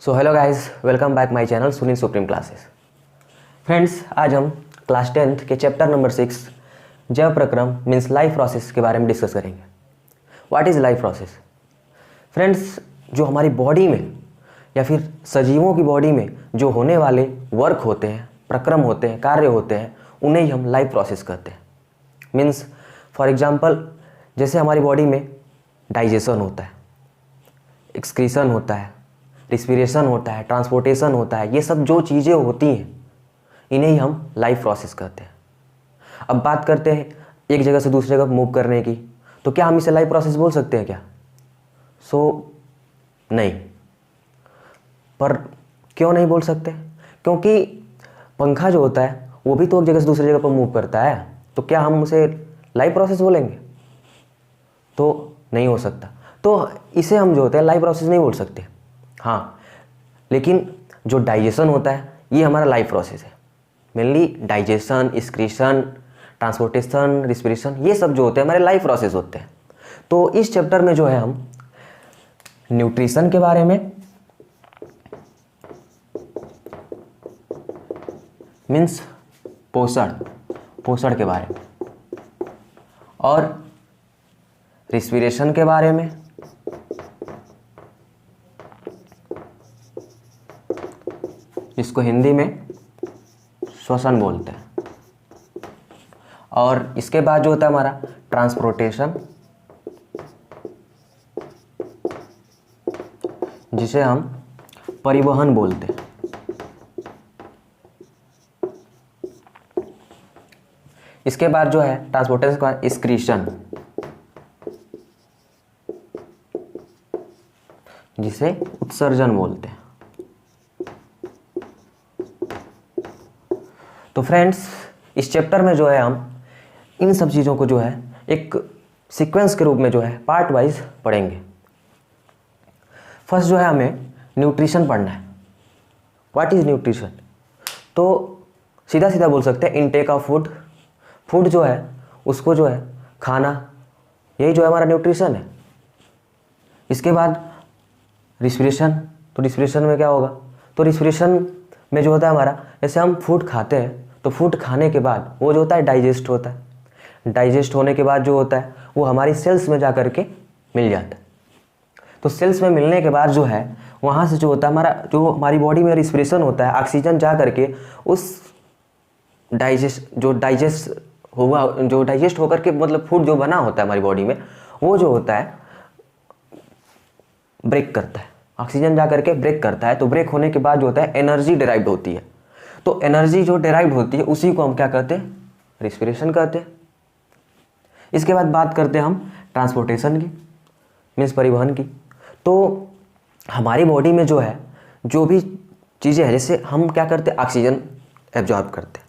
So hello guys, welcome back my channel Sunil supreme classes. Friends, आज हम class 10th के chapter number 6 जैव प्रक्रम मीन्स लाइफ प्रोसेस के बारे में डिस्कस करेंगे। What is life process? Friends, जो हमारी बॉडी में या फिर सजीवों की बॉडी में जो होने वाले वर्क होते हैं, प्रक्रम होते हैं, कार्य होते हैं, उन्हें ही हम लाइफ प्रोसेस कहते हैं। मीन्स फॉर एग्जांपल, जैसे हमारी बॉडी में डाइजेशन होता है, एक्सक्रीशन होता है, रिस्पिरेशन होता है, ट्रांसपोर्टेशन होता है, ये सब जो चीज़ें होती हैं इन्हें ही हम लाइफ प्रोसेस कहते हैं। अब बात करते हैं एक जगह से दूसरी जगह मूव करने की, तो क्या हम इसे लाइफ प्रोसेस बोल सकते हैं क्या? नहीं। पर क्यों नहीं बोल सकते? क्योंकि पंखा जो होता है वो भी तो एक जगह से दूसरी जगह पर मूव करता है, तो क्या हम उसे लाइफ प्रोसेस बोलेंगे? तो नहीं हो सकता। तो इसे हम जो होता है लाइफ प्रोसेस नहीं बोल सकते। हाँ, लेकिन जो डाइजेशन होता है ये हमारा लाइफ प्रोसेस है। Mainly digestion, excretion, transportation, respiration, ये सब जो होते हैं हमारे लाइफ प्रोसेस होते हैं। तो इस चैप्टर में जो है हम न्यूट्रिशन के बारे में, मीन्स पोषण के बारे में, और रिस्पिरेशन के बारे में, इसको हिंदी में श्वसन बोलते हैं, और इसके बाद जो होता है हमारा ट्रांसपोर्टेशन, जिसे हम परिवहन बोलते हैं। इसके बाद जो है ट्रांसपोर्टेशन के बाद एक्सक्रीशन, जिसे उत्सर्जन बोलते हैं। तो फ्रेंड्स, इस चैप्टर में जो है हम इन सब चीज़ों को जो है एक सीक्वेंस के रूप में जो है पार्ट वाइज पढ़ेंगे। फर्स्ट जो है हमें न्यूट्रिशन पढ़ना है। What is nutrition? तो सीधा सीधा बोल सकते हैं इनटेक ऑफ फूड। फूड जो है उसको जो है खाना, यही जो है हमारा न्यूट्रिशन है। इसके बाद रिस्पिरेशन। तो रिस्पिरेशन में क्या होगा? तो रिस्पिरेशन में जो होता है हमारा, जैसे हम फूड खाते हैं तो फूड खाने के बाद वो जो होता है डाइजेस्ट होता है। डाइजेस्ट होने के बाद जो होता है वो हमारी सेल्स में जा कर के मिल जाता है। तो सेल्स में मिलने के बाद जो है वहाँ से जो होता है हमारा, जो हमारी बॉडी में रिस्पिरेशन होता है, ऑक्सीजन जा करके उस जो डाइजेस्ट होकर के मतलब फूड जो बना होता है हमारी बॉडी में, वो जो होता है ब्रेक करता है। ऑक्सीजन जा करके ब्रेक करता है। तो ब्रेक होने के बाद जो होता है एनर्जी डिराइव्ड होती है। तो एनर्जी जो डिराइव्ड होती है उसी को हम क्या कहते हैं? रिस्पिरेशन कहते हैं। इसके बाद बात करते हैं हम ट्रांसपोर्टेशन की, मीन्स परिवहन की। तो हमारी बॉडी में जो है जो भी चीज़ें हैं, जैसे हम क्या करते हैं, ऑक्सीजन एब्जॉर्ब करते हैं।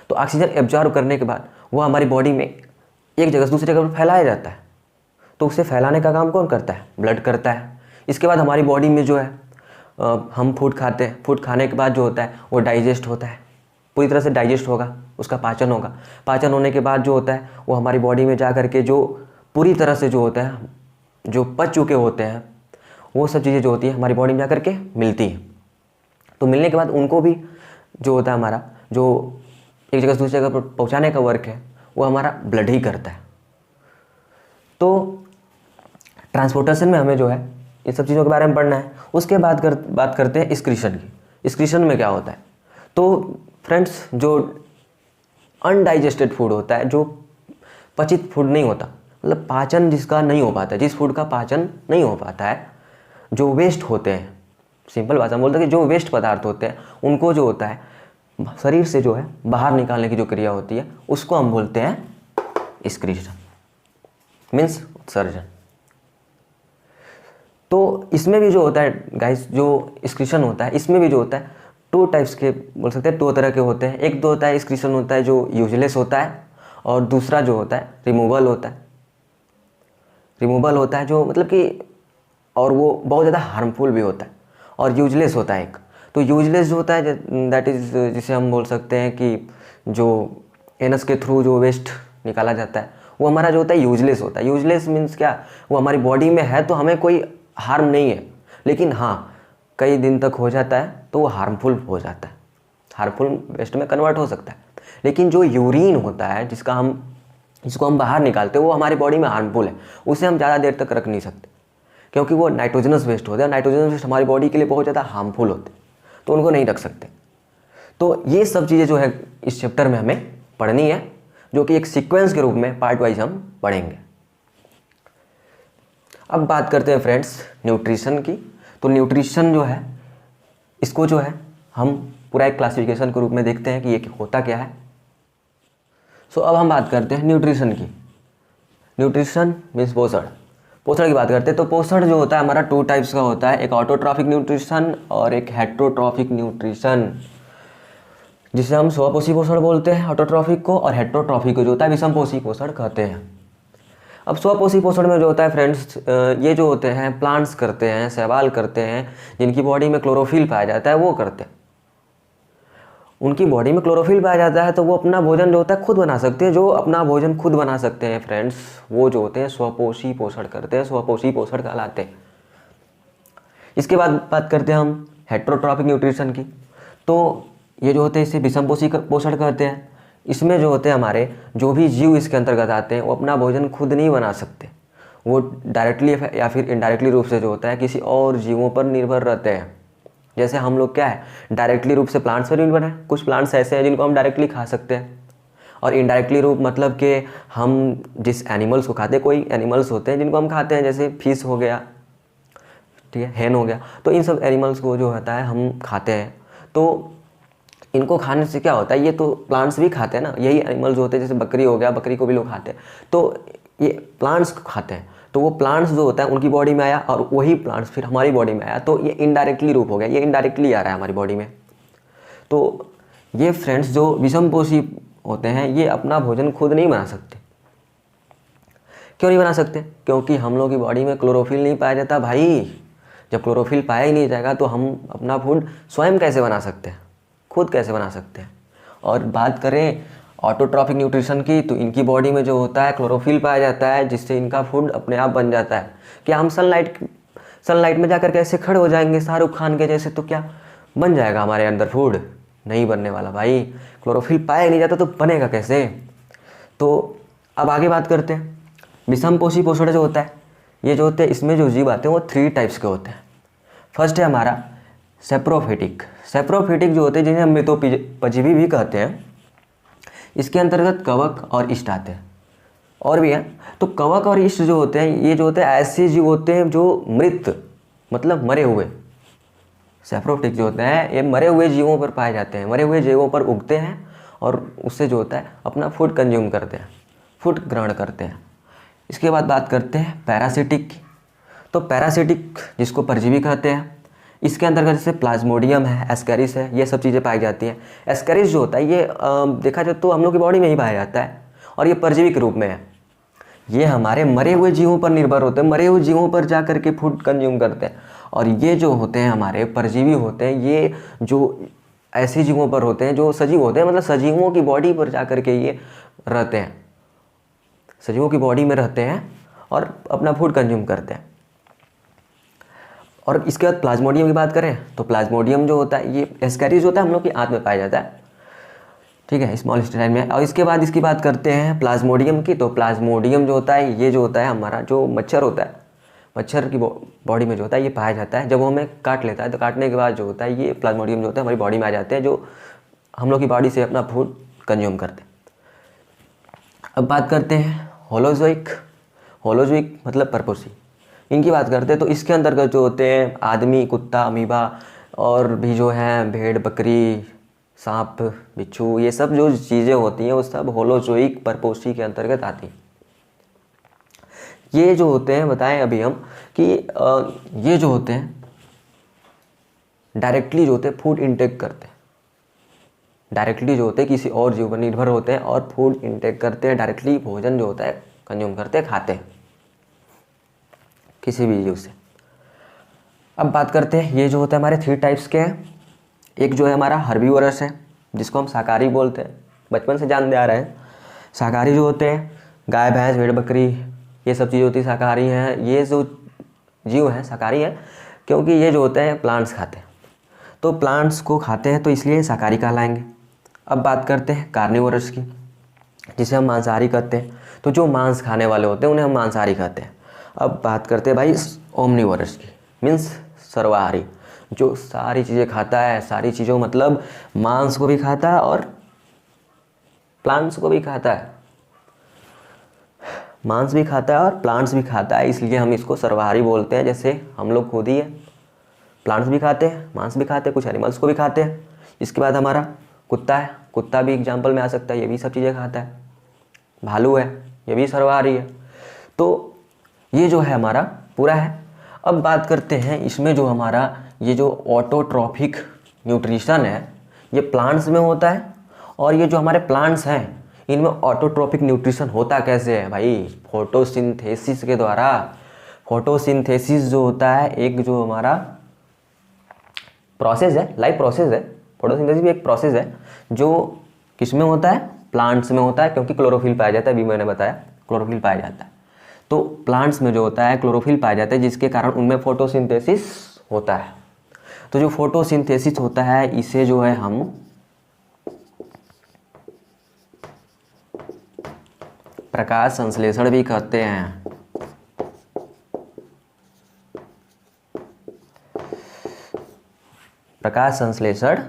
तो ऑक्सीजन एब्जॉर्ब करने के बाद वो हमारी बॉडी में एक जगह से दूसरी जगह पर फैलाया जाता है। तो उसे फैलाने का काम कौन करता है? ब्लड करता है। इसके बाद हमारी बॉडी में जो है हम फूड खाते हैं। फूड खाने के बाद जो होता है वो डाइजेस्ट होता है, पूरी तरह से डाइजेस्ट होगा, उसका पाचन होगा। पाचन होने के बाद जो होता है वो हमारी बॉडी में जा करके जो पूरी तरह से जो होता है, जो पच चुके होते हैं, वो सब चीज़ें जो होती है हमारी बॉडी में जा करके मिलती हैं। तो मिलने के बाद उनको भी जो होता है हमारा, जो एक जगह से दूसरी जगह पर पहुँचाने का वर्क है, वो हमारा ब्लड ही करता है। तो ट्रांसपोर्टेशन में हमें जो है इन सब चीज़ों के बारे में पढ़ना है। उसके बाद बात करते हैं एक्सक्रीशन की। एक्सक्रीशन में क्या होता है? तो फ्रेंड्स, जो अनडाइजेस्टेड फूड होता है, जो पचित फूड नहीं होता, मतलब पाचन जिसका नहीं हो पाता, जिस फूड का पाचन नहीं हो पाता है, जो वेस्ट होते हैं, सिंपल भाषा में बोलते हैं कि जो वेस्ट पदार्थ होते हैं उनको जो होता है शरीर से जो है बाहर निकालने की जो क्रिया होती है उसको हम बोलते हैं एक्सक्रीशन, मीन्स उत्सर्जन। तो इसमें भी जो होता है गाइस, जो एक्सक्रीशन होता है, इसमें भी जो होता है टू टाइप्स के बोल सकते हैं, दो तरह के होते हैं। एक तो होता है एक्सक्रीशन होता है जो यूजलेस होता है, और दूसरा जो होता है रिमूवल होता है। रिमूवल होता है जो मतलब कि, और वो बहुत ज़्यादा हार्मफुल भी होता है, और यूजलेस होता है एक। तो यूजलेस जो होता है दैट इज़, जिसे हम बोल सकते हैं कि जो एनस के थ्रू जो वेस्ट निकाला जाता है वो हमारा जो होता है यूजलेस होता है। यूजलेस मीन्स क्या? वो हमारी बॉडी में है तो हमें कोई हार्म नहीं है, लेकिन हाँ कई दिन तक हो जाता है तो वो हार्मफुल हो जाता है, हार्मफुल वेस्ट में कन्वर्ट हो सकता है। लेकिन जो यूरिन होता है जिसको हम बाहर निकालते हैं वो हमारी बॉडी में हार्मफुल है, उसे हम ज़्यादा देर तक रख नहीं सकते क्योंकि वो नाइट्रोजनस वेस्ट होता है। नाइट्रोजनस वेस्ट हमारी बॉडी के लिए बहुत ज़्यादा हार्मफुल होते हैं, तो उनको नहीं रख सकते। तो ये सब चीज़ें जो है इस चैप्टर में हमें पढ़नी है, जो कि एक सीक्वेंस के रूप में पार्ट वाइज हम पढ़ेंगे। अब बात करते हैं फ्रेंड्स न्यूट्रिशन की। तो न्यूट्रिशन जो है इसको जो है हम पूरा एक क्लासिफिकेशन के रूप में देखते हैं कि ये होता क्या है। सो अब हम बात करते हैं न्यूट्रिशन की। न्यूट्रिशन मीन्स पोषण, पोषण की बात करते हैं। तो पोषण जो होता है हमारा 2 टाइप्स का होता है, एक ऑटोट्रॉफिक न्यूट्रिशन और एक हेट्रोट्रॉफिक न्यूट्रिशन, जिसे हम स्वपोषी पोषण बोलते हैं ऑटोट्रॉफिक को, और हेट्रोट्रॉफिक को जो होता है विषमपोषी पोषण कहते हैं। अब स्वपोषी पोषण में जो होता है फ्रेंड्स, ये जो होते हैं प्लांट्स करते हैं, शैवाल करते हैं, जिनकी बॉडी में क्लोरोफिल पाया जाता है वो करते हैं। उनकी बॉडी में क्लोरोफिल पाया जाता है तो वो अपना भोजन जो होता है खुद बना सकते हैं। जो अपना भोजन खुद बना सकते हैं फ्रेंड्स, वो जो होते हैं स्वपोषी पोषण करते हैं, स्वपोषी पोषण कहलाते हैं। इसके बाद बात करते हैं हम हेट्रोट्रॉफिक न्यूट्रिशन की। तो ये जो होते हैं इसे विषमपोषी पोषण कहते हैं। इसमें जो होते हैं हमारे जो भी जीव इसके अंतर्गत आते हैं वो अपना भोजन खुद नहीं बना सकते, वो डायरेक्टली या फिर इनडायरेक्टली रूप से जो होता है किसी और जीवों पर निर्भर रहते हैं। जैसे हम लोग क्या है डायरेक्टली रूप से प्लांट्स पर निर्भर हैं, कुछ प्लांट्स ऐसे हैं जिनको हम डायरेक्टली खा सकते हैं, और इनडायरेक्टली रूप मतलब कि हम जिस एनिमल्स को खाते हैं, कोई एनिमल्स होते हैं जिनको हम खाते हैं, जैसे फिश हो गया, ठीक है, हैन हो गया, तो इन सब एनिमल्स को जो होता है हम खाते हैं। तो इनको खाने से क्या होता है, ये तो प्लांट्स भी खाते हैं ना, यही एनिमल्स होते हैं, जैसे बकरी हो गया, बकरी को भी लोग खाते हैं, तो ये प्लांट्स खाते हैं। तो वो प्लांट्स जो होता है उनकी बॉडी में आया और वही प्लांट्स फिर हमारी बॉडी में आया, तो ये इनडायरेक्टली रूप हो गया, ये इनडायरेक्टली आ रहा है हमारी बॉडी में। तो ये फ्रेंड्स जो विषमपोषी होते हैं ये अपना भोजन खुद नहीं बना सकते। क्यों नहीं बना सकते? क्योंकि हम लोग की बॉडी में क्लोरोफिल नहीं पाया जाता भाई। जब क्लोरोफिल पाया ही नहीं जाएगा तो हम अपना फूड स्वयं कैसे बना सकते हैं, खुद कैसे बना सकते हैं। और बात करें ऑटोट्रॉफिक न्यूट्रिशन की, तो इनकी बॉडी में जो होता है क्लोरोफिल पाया जाता है, जिससे इनका फूड अपने आप बन जाता है। क्या हम सनलाइट में जाकर कैसे खड़े हो जाएंगे शाहरुख खान के जैसे, तो क्या बन जाएगा हमारे अंदर फूड? नहीं बनने वाला भाई। क्लोरोफिल पाया नहीं जाता तो बनेगा कैसे? तो अब आगे बात करते हैं विषमपोषी पोषण जो होता है, ये जो होते हैं इसमें जो जीव आते हैं वो 3 टाइप्स के होते हैं। फर्स्ट है हमारा सेप्रोफिटिक। सेप्रोफिटिक जो होते हैं जिन्हें हम मितोपजीवी भी कहते हैं, इसके अंतर्गत कवक और इष्ट आते हैं, और भी है। तो कवक और इष्ट जो होते हैं ये जो होते हैं ऐसे जीव होते हैं जो मृत मतलब मरे हुए, सेप्रोफिटिक जो होते हैं ये मरे हुए जीवों पर पाए जाते हैं, मरे हुए जीवों पर उगते हैं और उससे जो होता है अपना फूड कंज्यूम करते हैं, फूड ग्रहण करते हैं। इसके बाद बात करते हैं पैरासिटिक। तो पैरासिटिक जिसको परजीवी कहते हैं, इसके अंतर्गत जैसे प्लाज्मोडियम है, एस्केरिस है, ये सब चीज़ें पाई जाती हैं। एस्केरिस जो होता है ये देखा जाए तो हम लोग की बॉडी में ही पाया जाता है और ये परजीवी के रूप में है। ये हमारे मरे हुए जीवों पर निर्भर होते हैं, मरे हुए जीवों पर जा कर के फूड कंज्यूम करते हैं। और ये जो होते हैं हमारे परजीवी होते हैं, ये जो ऐसे जीवों पर होते हैं जो सजीव होते हैं, मतलब सजीवों की बॉडी पर जा कर के ये रहते हैं, सजीवों की बॉडी में रहते हैं और अपना फूड कंज्यूम करते हैं। और इसके बाद प्लाज्मोडियम की बात करें तो प्लाज्मोडियम जो होता है ये एस्केरिस होता है, हम लोग की आंत में पाया जाता है, ठीक है, स्मॉल इंटेस्टाइन में। और इसके बाद इसकी बात करते हैं प्लाज्मोडियम की। तो प्लाज्मोडियम जो होता है ये जो होता है हमारा जो मच्छर होता है, मच्छर की बॉडी में जो होता है ये पाया जाता है। जब वो हमें काट लेता है तो काटने के बाद जो होता है ये प्लाज्मोडियम जो होता है हमारी बॉडी में आ जाते हैं, जो हम लोग की बॉडी से अपना फूड कंज्यूम करते हैं। अब बात करते हैं होलोजोइक। होलोजोइक मतलब परपोषी, इनकी बात करते हैं। तो इसके अंतर्गत जो होते हैं आदमी, कुत्ता, अमीबा और भी जो हैं भेड़, बकरी, सांप, बिच्छू, ये सब जो चीज़ें होती हैं वो सब होलोजोइक परपोषी के अंतर्गत आती हैं। ये जो होते हैं बताएं अभी हम कि ये जो होते हैं डायरेक्टली जो होते हैं फूड इनटेक करते हैं, डायरेक्टली जो होते हैं किसी और जीव पर निर्भर होते हैं और फूड इनटेक करते हैं, डायरेक्टली भोजन जो होता है कंज्यूम करते हैं, खाते हैं किसी भी जीव से। अब बात करते हैं ये जो होता है हमारे 3 टाइप्स के हैं। एक जो है हमारा हर्बीवोरस है जिसको हम शाकाहारी बोलते हैं, बचपन से जानते आ रहे हैं। शाकाहारी जो होते हैं गाय, भैंस, भेड़, बकरी, ये सब चीज़ें होती है शाकाहारी हैं। ये जो जीव हैं शाकाहारी हैं। क्योंकि ये जो होते हैं प्लांट्स खाते हैं, तो प्लांट्स को खाते हैं तो इसलिए शाकाहारी कहलाएंगे। अब बात करते हैं कार्निवोरस की, जिसे हम मांसाहारी कहते हैं। तो जो मांस खाने वाले होते हैं उन्हें हम मांसाहारी कहते हैं। अब बात करते हैं भाई ओमनिवोरस की, मीन्स सर्वाहारी, जो सारी चीज़ें खाता है। सारी चीज़ों मतलब मांस को भी खाता है और प्लांट्स को भी खाता है, मांस भी खाता है और प्लांट्स भी खाता है, इसलिए हम इसको सर्वाहारी बोलते हैं। जैसे हम लोग खुद ही है, प्लांट्स भी खाते हैं, मांस भी खाते हैं, कुछ एनिमल्स को भी खाते हैं। इसके बाद हमारा कुत्ता है, कुत्ता भी एग्जाम्पल में आ सकता है, ये भी सब चीज़ें खाता है। भालू है, ये भी सर्वाहारी है। तो ये जो है हमारा पूरा है। अब बात करते हैं इसमें जो हमारा ये जो ऑटोट्रॉफिक न्यूट्रिशन है ये प्लांट्स में होता है, और ये जो हमारे प्लांट्स हैं इनमें ऑटोट्रॉफिक न्यूट्रिशन होता कैसे है भाई? फोटोसिंथेसिस के द्वारा। फोटोसिंथेसिस जो होता है एक जो हमारा प्रोसेस है, लाइफ प्रोसेस है। फोटोसिंथेसिस भी एक प्रोसेस है जो किस में होता है? प्लांट्स में होता है, क्योंकि क्लोरोफिल पाया जाता है, अभी मैंने बताया क्लोरोफिल पाया जाता है। तो प्लांट्स में जो होता है क्लोरोफिल पाया जाता है, जिसके कारण उनमें फोटोसिंथेसिस होता है। तो जो फोटोसिंथेसिस होता है इसे जो है हम प्रकाश संश्लेषण भी कहते हैं। प्रकाश संश्लेषण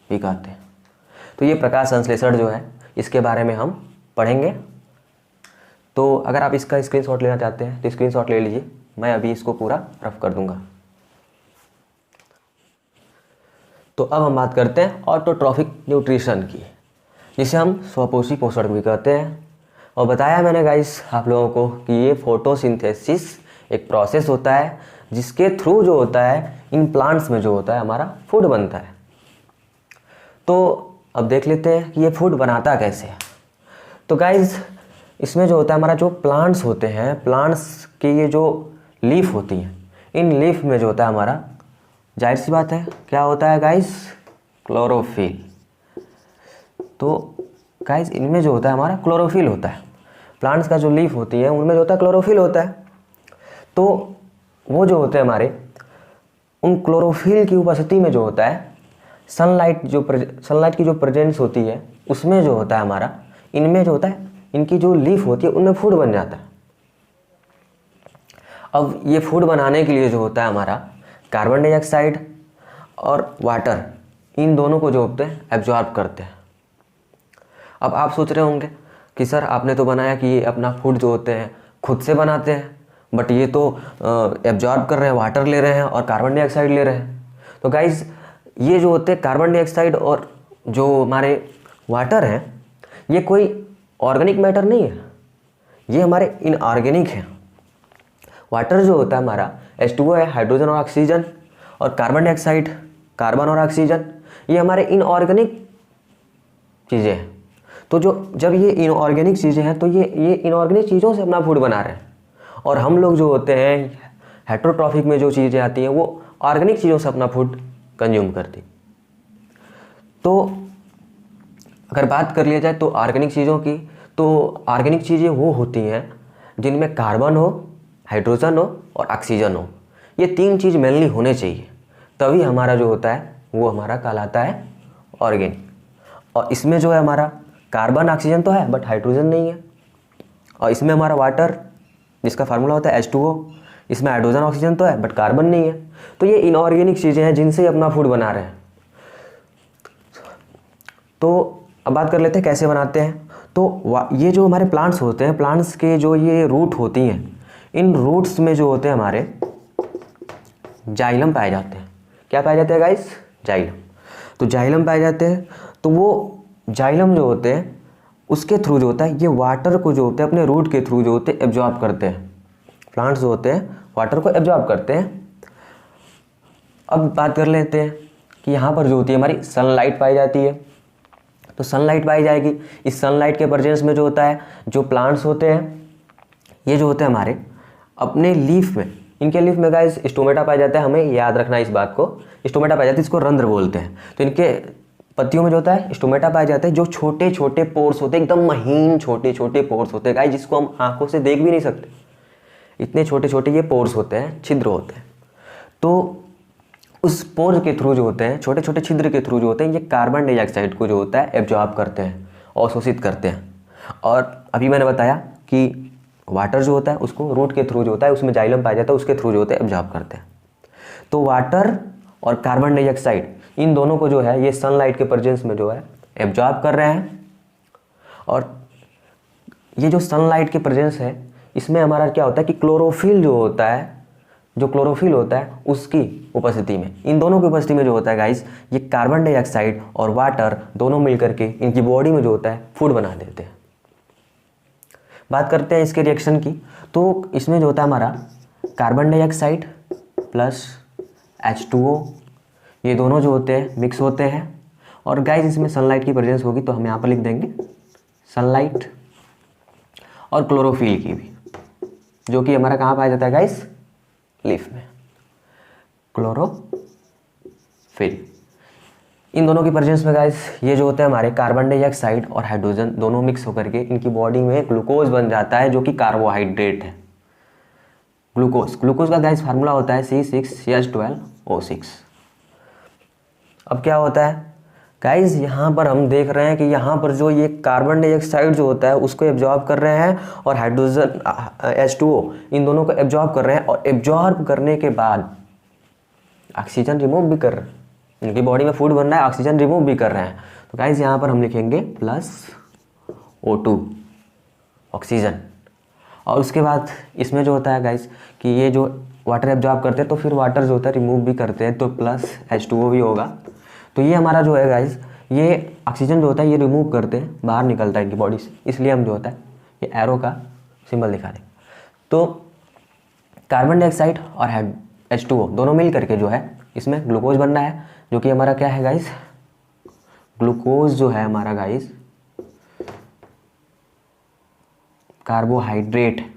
भी कहते हैं। तो ये प्रकाश संश्लेषण जो है इसके बारे में हम पढ़ेंगे। तो अगर आप इसका स्क्रीनशॉट लेना चाहते हैं तो स्क्रीनशॉट ले लीजिए, मैं अभी इसको पूरा रफ कर दूंगा। तो अब हम बात करते हैं ऑटोट्रॉफिक न्यूट्रिशन की, जिसे हम स्वपोषी पोषण भी कहते हैं। और बताया मैंने गाइस आप लोगों को कि ये फोटोसिंथेसिस एक प्रोसेस होता है जिसके थ्रू जो होता है इन प्लांट्स में जो होता है हमारा फूड बनता है। तो अब देख लेते हैं कि ये फूड बनाता कैसे है। तो गाइस इसमें जो होता है हमारा जो प्लांट्स होते हैं, प्लांट्स की ये जो लीफ होती हैं, इन लीफ में जो होता है हमारा, जाहिर सी बात है क्या होता है गाइस? क्लोरोफिल। तो गाइस इनमें जो होता है हमारा क्लोरोफिल होता है। प्लांट्स का जो लीफ होती है उनमें जो होता है क्लोरोफिल होता है। तो वो जो होते हैं हमारे, उन क्लोरोफिल की उपस्थिति में जो होता है सनलाइट की जो प्रेजेंस होती है उसमें जो होता है हमारा, इनमें जो होता है इनकी जो लीफ होती है उनमें फूड बन जाता है। अब ये फूड बनाने के लिए जो होता है हमारा कार्बन डाइऑक्साइड और वाटर, इन दोनों को जो होते हैं एब्जॉर्ब करते हैं। अब आप सोच रहे होंगे कि सर आपने तो बनाया कि ये अपना फूड जो होते हैं खुद से बनाते हैं, बट ये तो एब्जॉर्ब कर रहे हैं, वाटर ले रहे हैं और कार्बन डाइऑक्साइड ले रहे हैं। तो गाइस ये जो होते हैं कार्बन डाइऑक्साइड और जो हमारे वाटर हैं ये कोई ऑर्गेनिक मैटर नहीं है, ये हमारे इनऑर्गेनिक हैं। वाटर जो होता है हमारा H2O है, हाइड्रोजन और ऑक्सीजन, और कार्बन डाइऑक्साइड कार्बन और ऑक्सीजन, ये हमारे इनऑर्गेनिक चीज़ें हैं। तो जब ये इनऑर्गेनिक चीज़ें हैं तो ये इनऑर्गेनिक चीज़ों से अपना फूड बना रहे हैं, और हम लोग जो होते हैं हेटेरोट्रॉफिक में जो चीज़ें आती हैं वो ऑर्गेनिक चीज़ों से अपना फूड कंज्यूम करती। तो अगर बात कर लिया जाए तो ऑर्गेनिक चीज़ों की, तो ऑर्गेनिक चीज़ें वो होती हैं जिनमें कार्बन हो, हाइड्रोजन हो और ऑक्सीजन हो। ये तीन चीज़ मेनली होने चाहिए, तभी हमारा जो होता है वो हमारा कहलाता है ऑर्गेनिक। और इसमें जो है हमारा कार्बन ऑक्सीजन तो है बट हाइड्रोजन नहीं है, और इसमें हमारा वाटर जिसका फार्मूला होता है H2O, इसमें हाइड्रोजन ऑक्सीजन तो है बट कार्बन नहीं है। तो ये इनऑर्गेनिक चीज़ें हैं जिनसे अपना फूड बना रहे हैं। तो अब बात कर लेते हैं कैसे बनाते हैं। तो ये जो हमारे प्लांट्स होते हैं, प्लांट्स के जो ये रूट होती हैं, इन रूट्स में जो होते हैं हमारे जाइलम पाए जाते हैं। क्या पाए जाते हैं गाइस? जाइलम। तो जाइलम पाए जाते हैं। तो वो जाइलम जो होते हैं उसके थ्रू जो होता है ये वाटर को जो होते हैं अपने रूट के थ्रू जो होते हैं एब्जॉर्ब करते हैं। प्लांट्स जो होते हैं वाटर को एब्जॉर्ब करते हैं। अब बात कर लेते हैं कि यहाँ पर जो होती है हमारी सनलाइट पाई जाती है। तो सनलाइट पाई जाएगी, इस सनलाइट के प्रेजेंस में जो होता है जो प्लांट्स होते हैं ये जो होते हैं हमारे अपने लीफ में, इनके लीफ में गाइस स्टोमेटा पाया जाता है। हमें याद रखना इस बात को, स्टोमेटा पाया जाता है, इसको रंध्र बोलते हैं। तो इनके पत्तियों में जो होता है स्टोमेटा पाए जाते हैं, जो छोटे छोटे पोर्स होते हैं, एकदम महीन छोटे छोटे पोर्स होते हैं गाइस, जिसको हम आंखों से देख भी नहीं सकते, इतने छोटे छोटे ये पोर्स होते हैं, छिद्र होते हैं। तो उस पोर के थ्रू जो होते हैं, छोटे छोटे छिद्र के थ्रू जो होते हैं, ये कार्बन डाइऑक्साइड को जो होता है एब्जॉर्ब करते हैं और शोषित करते हैं। और अभी मैंने बताया कि वाटर जो होता है उसको रूट के थ्रू जो होता है, उसमें जाइलम पाया जाता है, उसके थ्रू जो होता है एब्जॉर्ब करते हैं। तो वाटर और कार्बन डाइऑक्साइड इन दोनों को जो है ये सनलाइट के प्रेजेंस में जो है एब्जॉर्ब कर रहे हैं। और ये जो सनलाइट के प्रेजेंस है इसमें हमारा क्या होता है कि क्लोरोफिल जो होता है, जो क्लोरोफिल होता है उसकी उपस्थिति में, इन दोनों की उपस्थिति में जो होता है गाइस, ये कार्बन डाइऑक्साइड और वाटर दोनों मिलकर के इनकी बॉडी में जो होता है फूड बना देते हैं। बात करते हैं इसके रिएक्शन की। तो इसमें जो होता है हमारा कार्बन डाइऑक्साइड प्लस H2O, ये दोनों जो होते हैं मिक्स होते हैं। और गाइस इसमें सनलाइट की प्रेजेंस होगी तो हम यहाँ पर लिख देंगे सनलाइट और क्लोरोफिल की भी, जो कि हमारा कहाँ पाया जाता है गाइस, लीफ में, क्लोरोफिल। इन दोनों की प्रेजेंस में गाइस ये जो होते हैं हमारे कार्बन डाइऑक्साइड और हाइड्रोजन दोनों मिक्स होकर के इनकी बॉडी में ग्लूकोज बन जाता है, जो कि कार्बोहाइड्रेट है। ग्लूकोज का गाइस फार्मूला होता है C6H12O6। अब क्या होता है गाइस, यहाँ पर हम देख रहे हैं कि यहाँ पर जो ये कार्बन डाइऑक्साइड जो होता है उसको एब्जॉर्ब कर रहे हैं और हाइड्रोजन H2O इन दोनों को एब्जॉर्ब कर रहे हैं। और एब्जॉर्ब करने के बाद ऑक्सीजन रिमूव भी कर रहे हैं, इनकी बॉडी में फूड बन रहा है, ऑक्सीजन रिमूव भी कर रहे हैं। तो गाइस यहाँ पर हम लिखेंगे +O2 ऑक्सीजन। और उसके बाद इसमें जो होता है गाइस कि ये जो वाटर एब्जॉर्ब करते हैं तो फिर वाटर जो होता है रिमूव भी करते हैं, तो +H2O भी होगा। तो ये हमारा जो है गाइस, ये ऑक्सीजन जो होता है ये रिमूव करते हैं, बाहर निकलता है इनकी बॉडी से, इसलिए हम जो होता है ये एरो का सिंबल दिखा दें। तो कार्बन डाइऑक्साइड और H2O दोनों मिल करके जो है इसमें ग्लूकोज बनना है, जो कि हमारा क्या है गाइस, ग्लूकोज जो है हमारा गाइस कार्बोहाइड्रेट।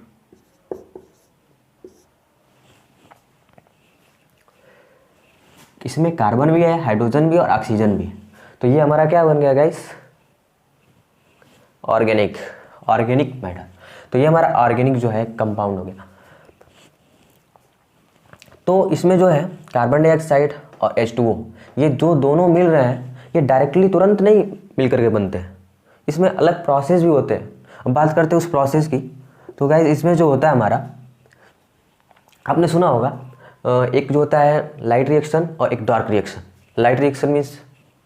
इसमें कार्बन भी है, हाइड्रोजन भी और ऑक्सीजन भी। तो ये हमारा क्या बन गया गाइस, ऑर्गेनिक मैटर। तो ये हमारा ऑर्गेनिक जो है कंपाउंड हो गया। तो इसमें जो है कार्बन डाइऑक्साइड और H2O ये जो दोनों मिल रहे हैं ये डायरेक्टली तुरंत नहीं मिल करके बनते हैं, इसमें अलग प्रोसेस भी होते हैं। अब बात करते हैं उस प्रोसेस की। तो गाइस इसमें जो होता है हमारा, आपने सुना होगा एक जो होता है लाइट रिएक्शन और एक dark reaction. Light reaction means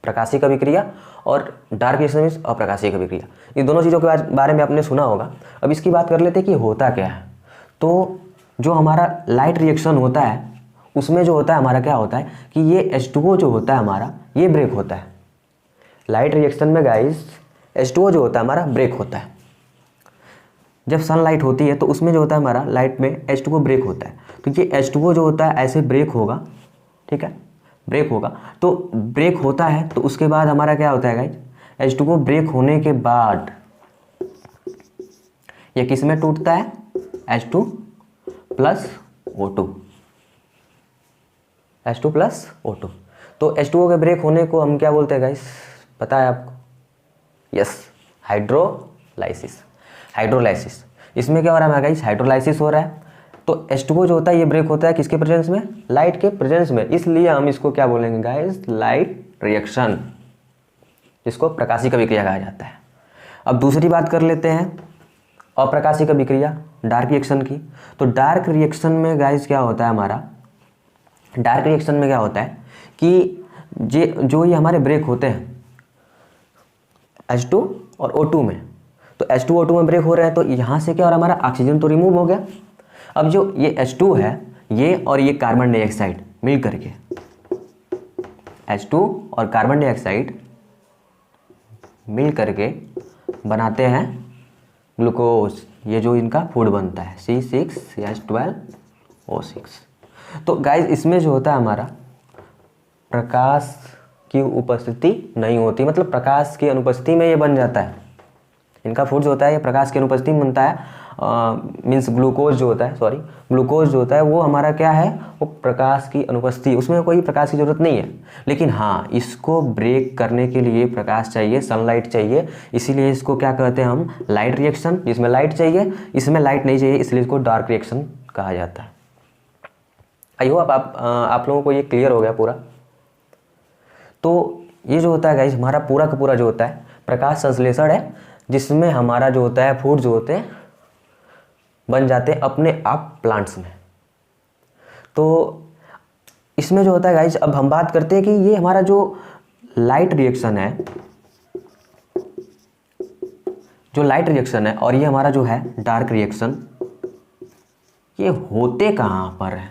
प्रकाशीय अभिक्रिया और डार्क रिएक्शन मीन्स अप्रकाशीय अभिक्रिया। ये दोनों चीज़ों के बारे में आपने सुना होगा। अब इसकी बात कर लेते हैं कि होता क्या है। तो जो हमारा लाइट रिएक्शन होता है उसमें जो होता है हमारा क्या होता है कि ये H2O जो होता है हमारा ये ब्रेक होता है। लाइट रिएक्शन में गाइस H2O जो होता है हमारा ब्रेक होता है। जब सनलाइट होती है तो उसमें जो होता है हमारा लाइट में H2O ब्रेक होता है। तो ये H2O जो होता है ऐसे ब्रेक होगा, ठीक है, ब्रेक होगा। तो ब्रेक होता है तो उसके बाद हमारा क्या होता है गाइस, H2O ब्रेक होने के बाद ये किस में टूटता है, H2 + O2, H2 + O2। तो H2O के ब्रेक होने को हम क्या बोलते हैं गाइस, पता है आपको, यस, हाइड्रोलाइसिस। इसमें क्या हो रहा है गाइस, हाइड्रोलाइसिस हो रहा है। तो H2O जो होता है ये ब्रेक होता है किसके प्रेजेंस में, लाइट के प्रेजेंस में, इसलिए हम इसको क्या बोलेंगे गाइस, लाइट रिएक्शन, जिसको प्रकाशिक अभिक्रिया कहा जाता है। अब दूसरी बात कर लेते हैं अप्रकाशिक अभिक्रिया, डार्क रिएक्शन की। तो डार्क रिएक्शन में गाइस क्या होता है हमारा, डार्क रिएक्शन में क्या होता है कि जो ये हमारे ब्रेक होते हैं H2 और O2 में, तो H2 O2 में ब्रेक हो रहे हैं तो यहाँ से क्या हो रहा है हमारा, ऑक्सीजन तो रिमूव हो गया। अब जो ये H2 है ये और ये कार्बन डाइऑक्साइड मिल करके, H2 और कार्बन डाइऑक्साइड मिल करके बनाते हैं ग्लूकोज, ये जो इनका फूड बनता है C6H12O6। तो गाइस इसमें जो होता है हमारा प्रकाश की उपस्थिति नहीं होती, मतलब प्रकाश की अनुपस्थिति में ये बन जाता है। इनका फूड जो होता है ये प्रकाश की अनुपस्थिति में बनता है, मीन्स ग्लूकोज जो होता है, ग्लूकोज जो होता है वो हमारा क्या है, वो प्रकाश की अनुपस्थिति, उसमें कोई प्रकाश की ज़रूरत नहीं है। लेकिन हाँ, इसको ब्रेक करने के लिए प्रकाश चाहिए, सनलाइट चाहिए, इसीलिए इसको क्या कहते हैं हम, लाइट रिएक्शन। जिसमें लाइट चाहिए, इसमें लाइट नहीं चाहिए, इसलिए इसको डार्क रिएक्शन कहा जाता है। आई होप आप लोगों को ये क्लियर हो गया पूरा। तो ये जो होता है गाइस हमारा पूरा का पूरा जो होता है प्रकाश संश्लेषण है, जिसमें हमारा जो होता है फूड जो होते हैं बन जाते हैं अपने आप प्लांट्स में। तो इसमें जो होता है गाइस अब हम बात करते हैं कि ये हमारा जो लाइट रिएक्शन है, जो लाइट रिएक्शन है और ये हमारा जो है डार्क रिएक्शन, ये होते कहाँ पर है,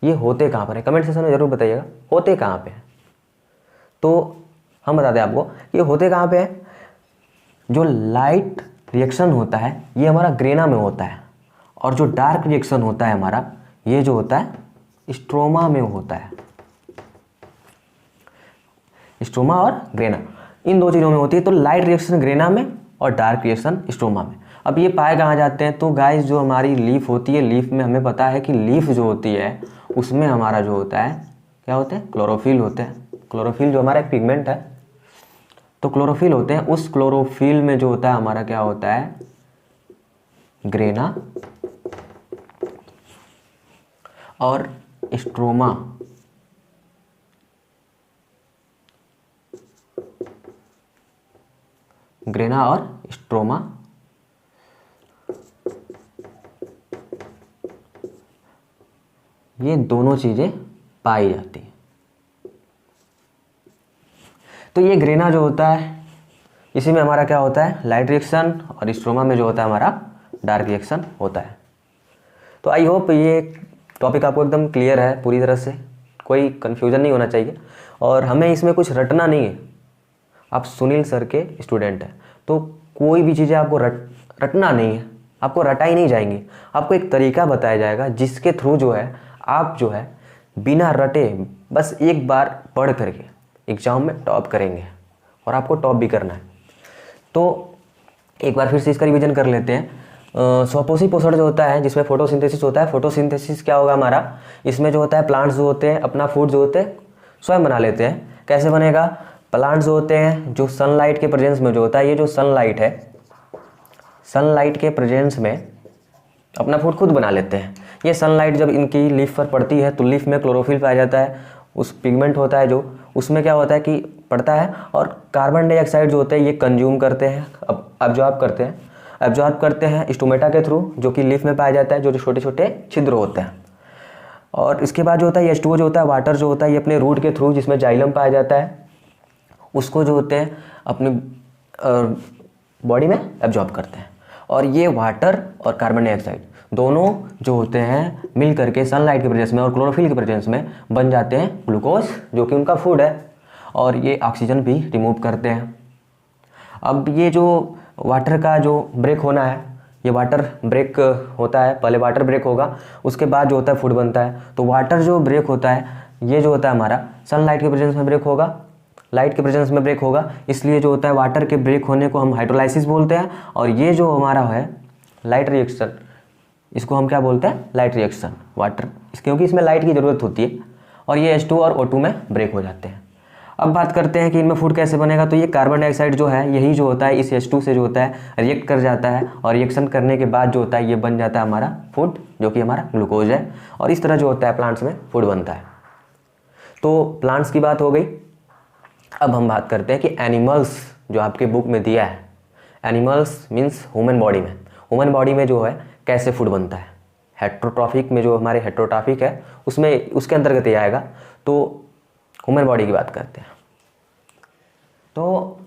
ये होते कहाँ पर है? कमेंट सेक्शन में जरूर बताइएगा होते कहाँ पे है। तो हम बता दें आपको ये होते कहाँ पे है। जो लाइट रिएक्शन होता है ये हमारा ग्रेना में होता है, और जो डार्क रिएक्शन होता है हमारा ये जो होता है स्ट्रोमा में होता है। स्ट्रोमा और ग्रेना इन दो चीज़ों में होती है। तो लाइट रिएक्शन ग्रेना में और डार्क रिएक्शन स्ट्रोमा में। अब ये पाए कहाँ जाते हैं? तो गाइस जो हमारी लीफ होती है, लीफ में हमें पता है कि लीफ जो होती है उसमें हमारा जो होता है क्या होता है? क्लोरोफिल होते हैं। क्लोरोफिल जो हमारा एक पिगमेंट है, तो क्लोरोफिल होते हैं। उस क्लोरोफिल में जो होता है हमारा क्या होता है? ग्रेना और स्ट्रोमा। ग्रेना और स्ट्रोमा ये दोनों चीजें पाई जाती हैं। तो ये ग्रेना जो होता है इसी में हमारा क्या होता है? लाइट रिएक्शन, और स्ट्रोमा में जो होता है हमारा डार्क रिएक्शन होता है। तो आई होप ये टॉपिक आपको एकदम क्लियर है पूरी तरह से, कोई कन्फ्यूजन नहीं होना चाहिए। और हमें इसमें कुछ रटना नहीं है। आप सुनील सर के स्टूडेंट हैं तो कोई भी चीज़ें आपको रटना नहीं है, आपको रटाई नहीं जाएंगी। आपको एक तरीका बताया जाएगा जिसके थ्रू जो है आप जो है बिना रटे बस एक बार पढ़ करके एग्जाम में टॉप करेंगे, और आपको टॉप भी करना है। तो एक बार फिर से इसका रिवीजन कर लेते हैं। स्वपोषी पोषण जो होता है जिसमें फोटोसिंथेसिस होता है। फोटोसिंथेसिस क्या होगा हमारा? इसमें जो होता है प्लांट्स जो होते हैं अपना फूड जो होते हैं स्वयं बना लेते हैं। कैसे बनेगा? प्लांट्स जो होते हैं जो सनलाइट के प्रेजेंस में जो होता है, ये जो सनलाइट है, सनलाइट के प्रेजेंस में अपना फूड खुद बना लेते हैं। ये सनलाइट जब इनकी लीफ पर पड़ती है तो लीफ में क्लोरोफिल पाया जाता है, उस पिगमेंट होता है जो उसमें क्या होता है कि पड़ता है, और कार्बन डाइऑक्साइड जो होते हैं ये कंज्यूम करते हैं, एब्जॉर्ब करते हैं स्टोमेटा के थ्रू, जो कि लीफ में पाया जाता है, जो छोटे छोटे छिद्र होते हैं। और इसके बाद जो होता है H2O जो होता है, वाटर जो होता है, ये अपने रूट के थ्रू जिसमें जाइलम पाया जाता है उसको जो होते हैं अपनी बॉडी में एब्जॉर्ब करते हैं। और ये वाटर और कार्बन डाइऑक्साइड दोनों जो होते हैं मिल करके सनलाइट के प्रेजेंस में और क्लोरोफिल के प्रेजेंस में बन जाते हैं ग्लूकोज, जो कि उनका फूड है, और ये ऑक्सीजन भी रिमूव करते हैं। अब ये जो वाटर का जो ब्रेक होना है, ये वाटर ब्रेक होता है, पहले वाटर ब्रेक होगा उसके बाद जो होता है फूड बनता है। तो वाटर जो ब्रेक होता है ये जो होता है हमारा सनलाइट के प्रेजेंस में ब्रेक होगा, लाइट के प्रेजेंस में ब्रेक होगा, इसलिए जो होता है वाटर के ब्रेक होने को हम हाइड्रोलाइसिस बोलते हैं। और ये जो हमारा है लाइट रिएक्शन, इसको हम क्या बोलते हैं? लाइट रिएक्शन वाटर, क्योंकि इसमें लाइट की ज़रूरत होती है, और ये H2 और O2 में ब्रेक हो जाते हैं। अब बात करते हैं कि इनमें फूड कैसे बनेगा। तो ये कार्बन डाइऑक्साइड जो है यही जो होता है इस H2 से जो होता है रिएक्ट कर जाता है, और रिएक्शन करने के बाद जो होता है ये बन जाता है हमारा फूड, जो कि हमारा ग्लूकोज है। और इस तरह जो होता है प्लांट्स में फूड बनता है। तो प्लांट्स की बात हो गई। अब हम बात करते हैं कि एनिमल्स जो आपके बुक में दिया है, एनिमल्स मीन्स ह्यूमन बॉडी में, ह्यूमन बॉडी में जो है कैसे फूड बनता है। हेट्रोट्रॉफिक में जो हमारे हेट्रोट्रॉफिक है उसमें उसके अंतर्गत ये आएगा। तो ह्यूमन बॉडी की बात करते हैं। तो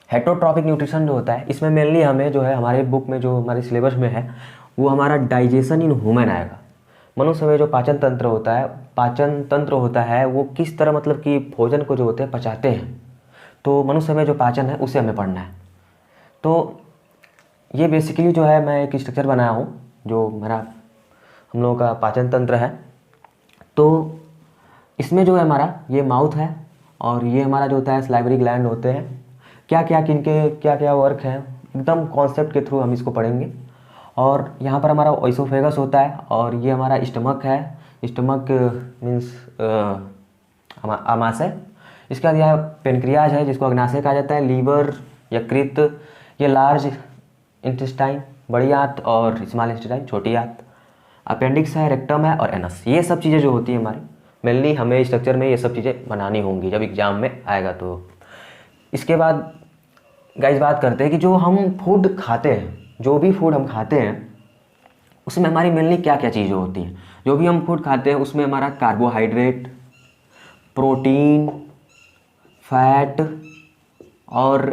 हेट्रोट्रॉफिक न्यूट्रिशन जो होता है इसमें मेनली हमें जो है हमारे बुक में जो हमारे सिलेबस में है वो हमारा डाइजेशन इन ह्यूमन आएगा। मनुष्य में जो पाचन तंत्र होता है वो किस तरह मतलब कि भोजन को जो होते हैं पचाते हैं। तो मनुष्य में जो पाचन है उसे हमें पढ़ना है। तो ये बेसिकली जो है मैं एक स्ट्रक्चर बनाया हूँ जो मेरा हम लोगों का पाचन तंत्र है। तो इसमें जो है हमारा ये माउथ है, और ये हमारा जो होता है सलाइवरी ग्लैंड होते हैं। क्या क्या वर्क है एकदम कॉन्सेप्ट के थ्रू हम इसको पढ़ेंगे। और यहाँ पर हमारा ओइसोफेगस होता है, और ये हमारा स्टमक है। स्टमक मीन्स आमाशय। इसके बाद यह पेनक्रियाज है जिसको अग्नाशय कहा जाता है। लीवर, यकृत, ये लार्ज इंटेस्टाइन बड़ी आंत, और स्मॉल इंटेस्टाइन छोटी आंत। अपेंडिक्स है, रेक्टम है और एनस। ये सब चीज़ें जो होती हैं हमारी, मेनली हमें स्ट्रक्चर में ये सब चीज़ें बनानी होंगी जब एग्ज़ाम में आएगा। तो इसके बाद गाइस बात करते हैं कि जो हम फूड खाते हैं, जो भी फूड हम खाते हैं उसमें हमारी मेनली क्या क्या चीज़ें होती हैं। जो भी हम फूड खाते हैं उसमें हमारा कार्बोहाइड्रेट, प्रोटीन, फैट और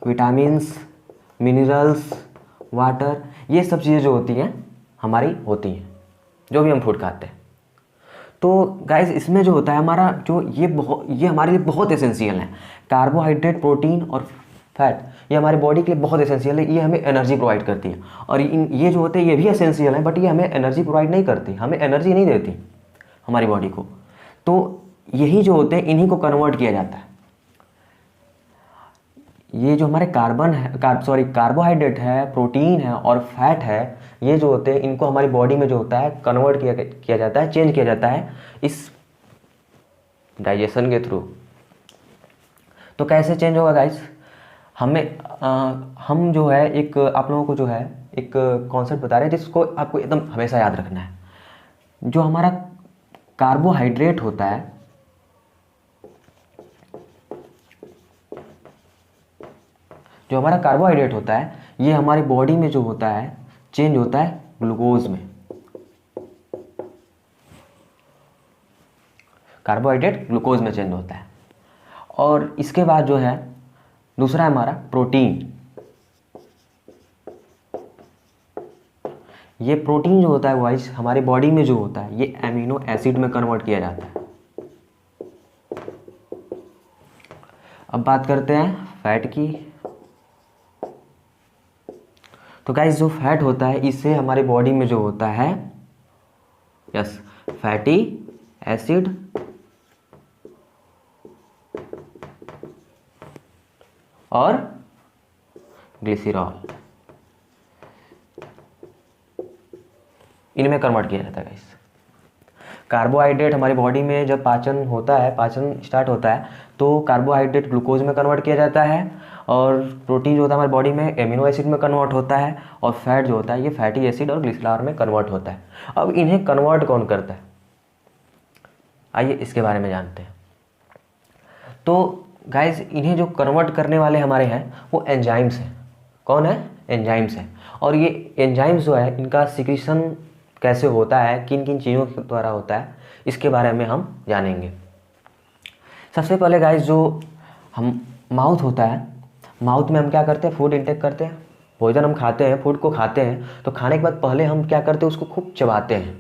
विटामिन्स, मिनरल्स, वाटर, ये सब चीज़ें जो होती हैं हमारी होती हैं जो भी हम फूड खाते हैं। तो गाइस इसमें जो होता है हमारा जो ये हमारे लिए बहुत एसेंशियल है। कार्बोहाइड्रेट, प्रोटीन और फैट ये हमारी बॉडी के लिए बहुत एसेंशियल है। ये हमें एनर्जी प्रोवाइड करती है। और ये जो होते हैं ये भी एसेंशियल है, बट ये हमें एनर्जी प्रोवाइड नहीं करती, हमें एनर्जी नहीं देती हमारी बॉडी को। तो यही जो होते हैं इन्हीं को कन्वर्ट किया जाता है। ये जो हमारे कार्बोहाइड्रेट है, प्रोटीन है और फैट है, ये जो होते हैं इनको हमारी बॉडी में जो होता है कन्वर्ट किया जाता है, चेंज किया जाता है इस डाइजेशन के थ्रू। तो कैसे चेंज होगा गाइस? हम जो है एक आप लोगों को जो है एक कॉन्सेप्ट बता रहे हैं जिसको आपको एकदम हमेशा याद रखना है। जो हमारा कार्बोहाइड्रेट होता है, ये हमारी बॉडी में जो होता है चेंज होता है ग्लूकोज में। कार्बोहाइड्रेट ग्लूकोज में चेंज होता है। और इसके बाद जो है दूसरा है हमारा प्रोटीन। ये प्रोटीन जो होता है वाइज हमारी बॉडी में जो होता है ये एमिनो एसिड में कन्वर्ट किया जाता है। अब बात करते हैं फैट की। तो गाइस जो फैट होता है इससे हमारी बॉडी में जो होता है फैटी एसिड और ग्लिसरॉल, इनमें कन्वर्ट किया जाता है गाइस। कार्बोहाइड्रेट हमारी बॉडी में जब पाचन स्टार्ट होता है तो कार्बोहाइड्रेट ग्लूकोज में कन्वर्ट किया जाता है, और प्रोटीन जो होता है हमारी बॉडी में एमिनो एसिड में कन्वर्ट होता है, और फैट जो होता है ये फैटी एसिड और ग्लिसरॉल में कन्वर्ट होता है। अब इन्हें कन्वर्ट कौन करता है, आइए इसके बारे में जानते हैं। तो गाइस इन्हें जो कन्वर्ट करने वाले हमारे हैं वो एंजाइम्स हैं। कौन है? एंजाइम्स हैं। और ये एंजाइम्स जो है इनका सिक्रीशन कैसे होता है, किन किन चीज़ों के द्वारा होता है, इसके बारे में हम जानेंगे। सबसे पहले गाइस जो हम माउथ होता है, माउथ में हम क्या करते हैं, फूड इंटेक करते हैं, भोजन हम खाते हैं, फूड को खाते हैं। तो खाने के बाद पहले हम क्या करते हैं, उसको खूब चबाते हैं।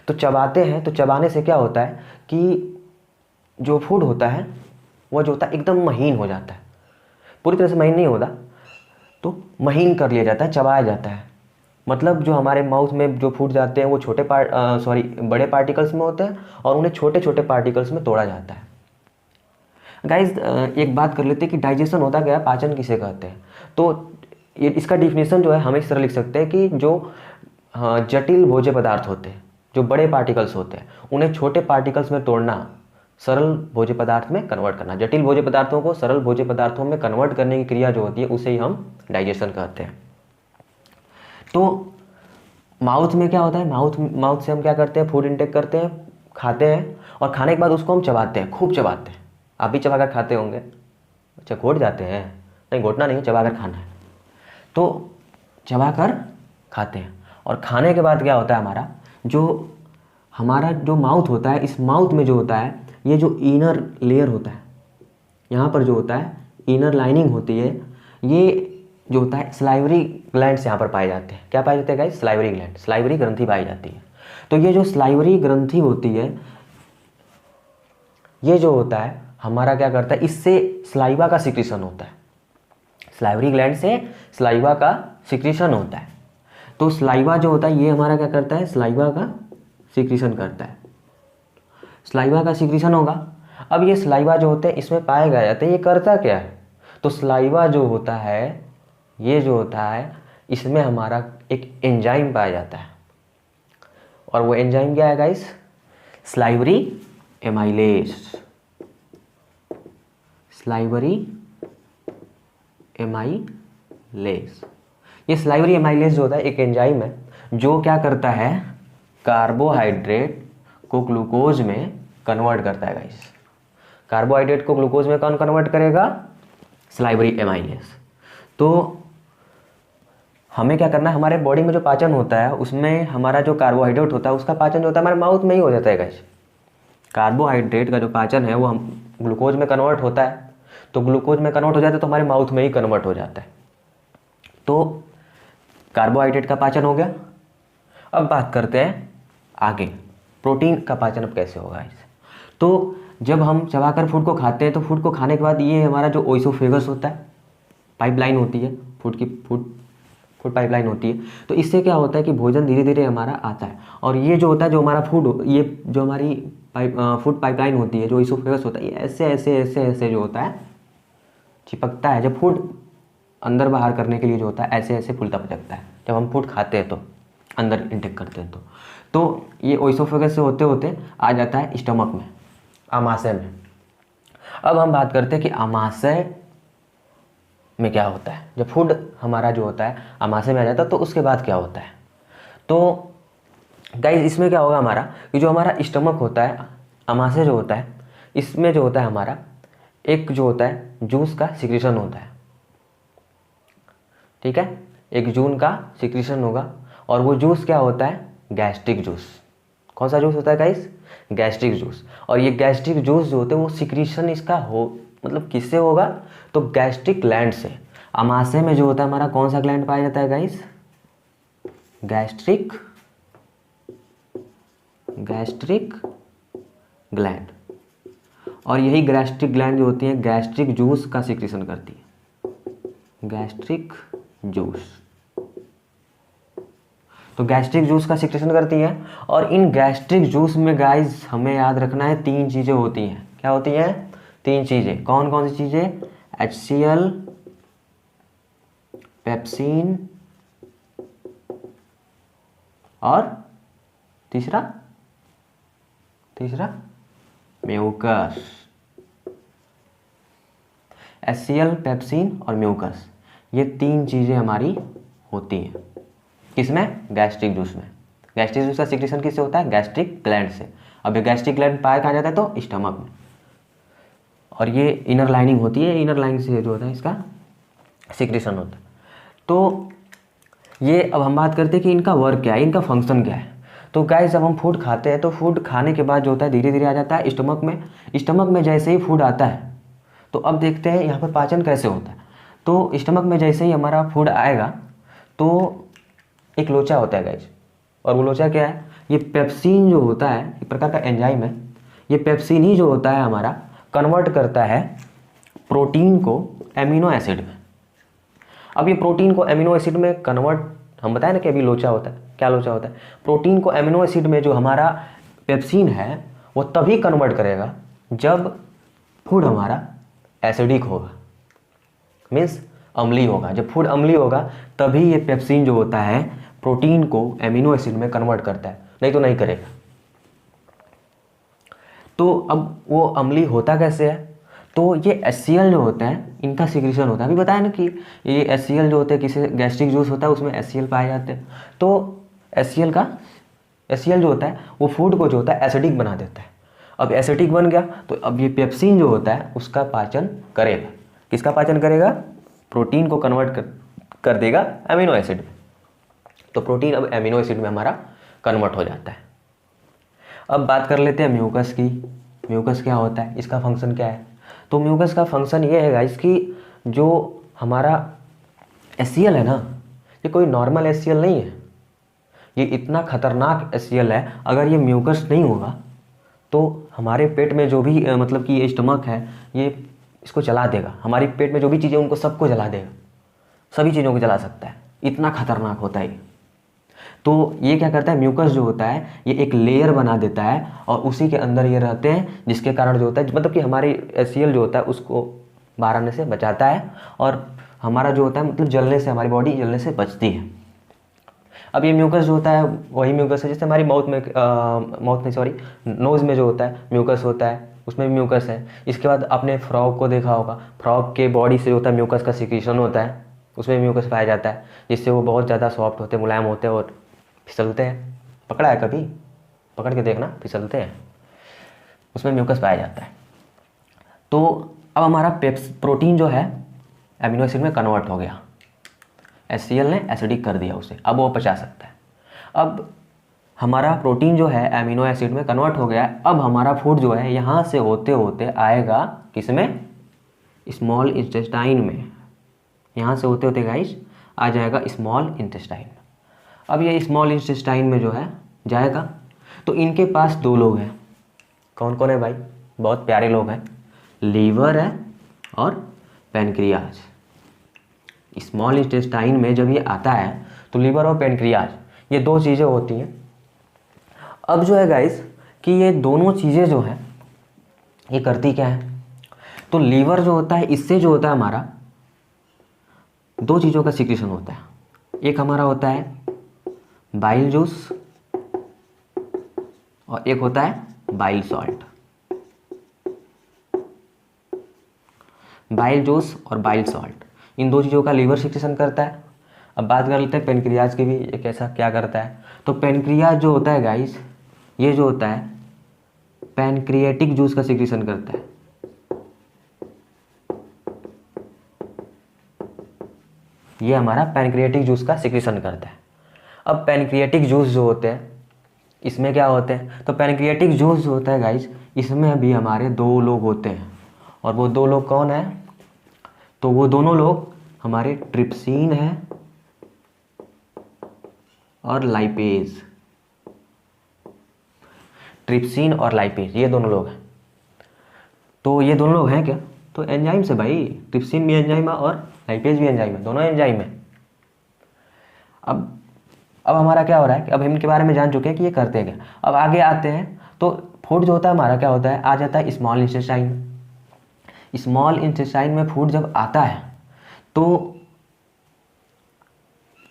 तो चबाते हैं तो चबाने से क्या होता है कि जो फूड होता है वो जो होता है एकदम महीन हो जाता है। पूरी तरह से महीन नहीं होता, तो महीन कर लिया जाता है, चबाया जाता है। मतलब जो हमारे माउथ में जो फूड जाते हैं वो बड़े पार्टिकल्स में होते हैं और उन्हें छोटे छोटे पार्टिकल्स में तोड़ा जाता है। गाइज एक बात कर लेते हैं कि डाइजेशन होता क्या है, पाचन किसे कहते हैं। तो इसका डिफिनेशन जो है हम इस तरह लिख सकते हैं कि जो जटिल भोज्य पदार्थ होते हैं, जो बड़े पार्टिकल्स होते हैं, उन्हें छोटे पार्टिकल्स में तोड़ना, सरल भोज्य पदार्थ में कन्वर्ट करना। जटिल भोज्य पदार्थों को सरल भोज्य पदार्थों में कन्वर्ट करने की क्रिया जो होती है उसे ही हम डाइजेशन कहते हैं। तो माउथ में क्या होता है, माउथ से हम क्या करते हैं, फूड इंटेक करते हैं, खाते हैं, और खाने के बाद उसको हम चबाते हैं, खूब चबाते हैं। आप भी चबाकर खाते होंगे। अच्छा, घोट जाते हैं? नहीं, घोटना नहीं, चबाकर खाना है। तो चबाकर खाते हैं। और खाने के बाद क्या होता है, हमारा जो माउथ होता है, इस माउथ में जो होता है ये जो इनर लेयर होता है, यहाँ पर जो होता है इनर लाइनिंग होती है, ये जो होता है स्लाइवरी ग्लैंड्स यहाँ पर पाए जाते हैं। क्या पाए जाते हैं गाइस? स्लाइवरी ग्लैंड, स्लाइवरी ग्रंथि पाई जाती है। तो ये जो स्लाइवरी ग्रंथि होती है, ये जो होता है हमारा क्या करता है, इससे स्लाइवा का सिक्रीशन होता है। स्लाइवरी ग्लैंड से स्लाइवा का सिक्रीशन होता है। तो स्लाइवा जो होता है ये हमारा क्या करता है, स्लाइवा का सिक्रीशन करता है। स्लाइवा का सिक्रीशन होगा। अब ये स्लाइवा जो होते हैं इसमें पाए गए जाते हैं, ये करता क्या है, तो स्लाइवा जो होता है, ये जो होता है, इसमें हमारा एक एंजाइम पाया जाता है। और वो एंजाइम क्या है guys? Salivary amylase. Salivary amylase, ये स्लाइवरी एमाइलेज जो होता है एक एंजाइम है जो क्या करता है, कार्बोहाइड्रेट को ग्लूकोज में कन्वर्ट करता है गाइस। कार्बोहाइड्रेट को ग्लूकोज में कौन कन्वर्ट करेगा? Salivary amylase. तो हमें क्या करना है, हमारे बॉडी में जो पाचन होता है उसमें हमारा जो कार्बोहाइड्रेट होता है उसका पाचन जो होता है हमारे माउथ में ही हो जाता है गाइस। कार्बोहाइड्रेट का जो पाचन है वो हम ग्लूकोज में कन्वर्ट होता है, तो ग्लूकोज में कन्वर्ट हो जाता है तो हमारे माउथ में ही कन्वर्ट हो जाता है। तो कार्बोहाइड्रेट का पाचन हो गया। अब बात करते हैं आगे, प्रोटीन का पाचन अब कैसे होगा इसे। तो जब हम चबाकर फूड को खाते हैं तो फूड को खाने के बाद ये हमारा जो ओइसोफेगस होता है, पाइपलाइन होती है, फूड पाइपलाइन होती है, तो इससे क्या होता है कि भोजन धीरे धीरे हमारा आता है। और ये जो होता है, जो हमारा फूड, ये जो हमारी फूड पाइपलाइन होती है, जो ओइसोफेगस होता है, ये ऐसे ऐसे ऐसे ऐसे जो होता है चिपकता है। जब फूड अंदर बाहर करने के लिए जो होता है ऐसे ऐसे फूलता पचकता है, जब हम फूड खाते हैं तो अंदर इंटेक करते हैं तो ये ओइसोफेगस से होते होते आ जाता है स्टमक में, आमाशय में। अब हम बात करते हैं कि आमाशय में क्या होता है। जब फूड हमारा जो होता है आमाशय में आ जाता है तो उसके बाद क्या होता है। तो गाइस इसमें क्या होगा हमारा, कि जो हमारा स्टमक होता है, आमाशय जो होता है, इसमें जो होता है हमारा एक जो होता है जूस का सिक्रीशन होता है, ठीक है, एक जून का सिक्रीशन होगा। और वो जूस क्या होता है? Gastric juice. कौन सा जूस होता है गाइस? Gastric juice. और ये गैस्ट्रिक जूस जो होते हैं वो सिक्रीशन इसका हो मतलब किससे होगा? तो गैस्ट्रिक ग्लैंड से। आमाशय में जो होता है हमारा कौन सा ग्लैंड पाया जाता है गाइस? Gastric gland. और यही गैस्ट्रिक ग्लैंड जो होती है गैस्ट्रिक जूस का सिक्रीशन करती है, गैस्ट्रिक जूस। तो गैस्ट्रिक जूस का सिक्रेशन करती है। और इन गैस्ट्रिक जूस में गाइस हमें याद रखना है 3 चीज़ें होती हैं। क्या होती हैं? 3 चीज़ें। कौन कौन सी चीज़ें? HCl, पेप्सिन और तीसरा म्यूकस। HCl, पेप्सिन और म्यूकस, ये 3 चीज़ें हमारी होती हैं। किसमें? गैस्ट्रिक जूस में। गैस्ट्रिक जूस का सिक्रेशन किससे होता है? गैस्ट्रिक ग्लैंड से। अब ये गैस्ट्रिक ग्लैंड पाया कहाँ जाता है? तो स्टमक में। और ये इनर लाइनिंग होती है, इनर लाइनिंग से जो होता है इसका सिक्रेशन होता है। तो ये अब हम बात करते हैं कि इनका वर्क क्या है, इनका फंक्शन क्या है। तो गाइस जब हम फूड खाते हैं तो फूड खाने के बाद जो होता है धीरे धीरे आ जाता है स्टमक में। स्टमक में जैसे ही फूड आता है तो अब देखते हैं यहाँ पर पाचन कैसे होता है। तो स्टमक में जैसे ही हमारा फूड आएगा तो एक लोचा होता है गाइस, और वो लोचा क्या है? ये पेप्सिन जो होता है, एक प्रकार का एंजाइम है। ये पेप्सिन ही जो होता है हमारा कन्वर्ट करता है प्रोटीन को एमिनो एसिड में। अब ये प्रोटीन को एमिनो एसिड में कन्वर्ट, हम बताएं ना कि अभी लोचा होता है, क्या लोचा होता है? प्रोटीन को एमिनो एसिड में जो हमारा पेप्सिन है वो तभी कन्वर्ट करेगा जब फूड हमारा एसिडिक होगा, मीन्स अम्लीय होगा। जब फूड अम्लीय होगा तभी ये पेप्सिन जो होता है प्रोटीन को एमिनो एसिड में कन्वर्ट करता है, नहीं तो नहीं करेगा। तो अब वो अम्लीय होता कैसे है? तो ये HCl जो होता है इनका सिक्रीशन होता है। अभी बताया ना कि ये HCl जो होते हैं, किसी गैस्ट्रिक जूस होता है उसमें HCl पाए जाते हैं। तो HCl जो होता है वो फूड को जो होता है एसिडिक बना देता है। अब एसिडिक बन गया तो अब ये पेप्सिन जो होता है उसका पाचन करेगा। किसका पाचन करेगा? प्रोटीन को कन्वर्ट कर देगा एमिनो एसिड में। तो प्रोटीन अब एमिनो एसिड में हमारा कन्वर्ट हो जाता है। अब बात कर लेते हैं म्यूकस की। म्यूकस क्या होता है, इसका फंक्शन क्या है? तो म्यूकस का फंक्शन ये है गाइस कि जो हमारा HCl है ना, ये कोई नॉर्मल HCl नहीं है, ये इतना खतरनाक HCl है। अगर ये म्यूकस नहीं होगा तो हमारे पेट में जो भी मतलब कि ये स्टमक है ये इसको जला देगा। हमारी पेट में जो भी चीज़ें उनको सबको जला देगा, सभी चीज़ों को जला सकता है, इतना खतरनाक होता है। तो ये क्या करता है, म्यूकस जो होता है ये एक लेयर बना देता है और उसी के अंदर ये रहते हैं, जिसके कारण जो होता है मतलब कि हमारी HCl जो होता है उसको बाहर आने से बचाता है और हमारा जो होता है मतलब जलने से, हमारी बॉडी जलने से बचती है। अब ये म्यूकस जो होता है वही म्यूकस है जैसे हमारी नोज़ में जो होता है म्यूकस होता है, उसमें भी म्यूकस है। इसके बाद आपने फ्रॉग को देखा होगा, फ्रॉग के बॉडी से जो होता है म्यूकस का सिक्रीशन होता है, उसमें म्यूकस पाया जाता है, जिससे वो बहुत ज़्यादा सॉफ्ट होते हैं, मुलायम होते हैं और फिसलते हैं, पकड़ा है कभी? पकड़ के देखना, फिसलते हैं, उसमें म्यूकस पाया जाता है। तो अब हमारा प्रोटीन जो है एमिनो एसिड में कन्वर्ट हो गया, HCl ने एसिडिक कर दिया उसे, अब वो पचा सकता है। अब हमारा प्रोटीन जो है एमिनो एसिड में कन्वर्ट हो गया है। अब हमारा फूड जो है यहाँ से होते होते आएगा किसमें? स्मॉल इंटेस्टाइन में। यहाँ से होते होते गाइस आ जाएगा स्मॉल इंटेस्टाइन में। अब ये स्मॉल इंटेस्टाइन में जो है जाएगा, तो इनके पास दो लोग हैं। कौन कौन है भाई? बहुत प्यारे लोग हैं, लीवर है और पैनक्रियाज। स्मॉल इंटेस्टाइन में जब ये आता है तो लीवर और पैनक्रियाज, ये दो चीज़ें होती हैं। अब जो है गाइस कि ये दोनों चीज़ें जो हैं ये करती क्या है? तो लीवर जो होता है, इससे जो होता है हमारा दो चीज़ों का सिक्रीशन होता है। एक हमारा होता है बाइल जूस और एक होता है बाइल सॉल्ट। बाइल जूस और बाइल सॉल्ट, इन दो चीज़ों का लीवर सिक्रीशन करता है। अब बात कर लेते हैं पेनक्रियाज की भी, एक ऐसा क्या करता है। तो पेनक्रियाज जो होता है गाइस, ये जो होता है पैनक्रिएटिक जूस का सिक्रीशन करता है। ये हमारा पैनक्रिएटिक जूस का सिक्रीशन करता है। अब पैनक्रिएटिक जूस जो होते हैं इसमें क्या होते हैं? तो पैनक्रिएटिक जूस जो होता है गाइस, इसमें भी हमारे दो लोग होते हैं, और वो दो लोग कौन है? तो वो दोनों लोग हमारे ट्रिप्सिन है और लाइपेज। ट्रिप्सिन और लाइपेज, ये दोनों लोग हैं। तो ये दोनों लोग हैं क्या? तो एंजाइम से भाई, ट्रिप्सिन भी एंजाइम है और लाइपेज भी एंजाइम है, दोनों एंजाइम है। अब हमारा क्या हो रहा है कि अब हम इनके बारे में जान चुके हैं कि ये करते हैं क्या। अब आगे आते हैं तो फूड जो होता है हमारा क्या होता है, आ जाता है स्मॉल इंटेस्टाइन में। स्मॉल इंटेस्टाइन में फूड जब आता है तो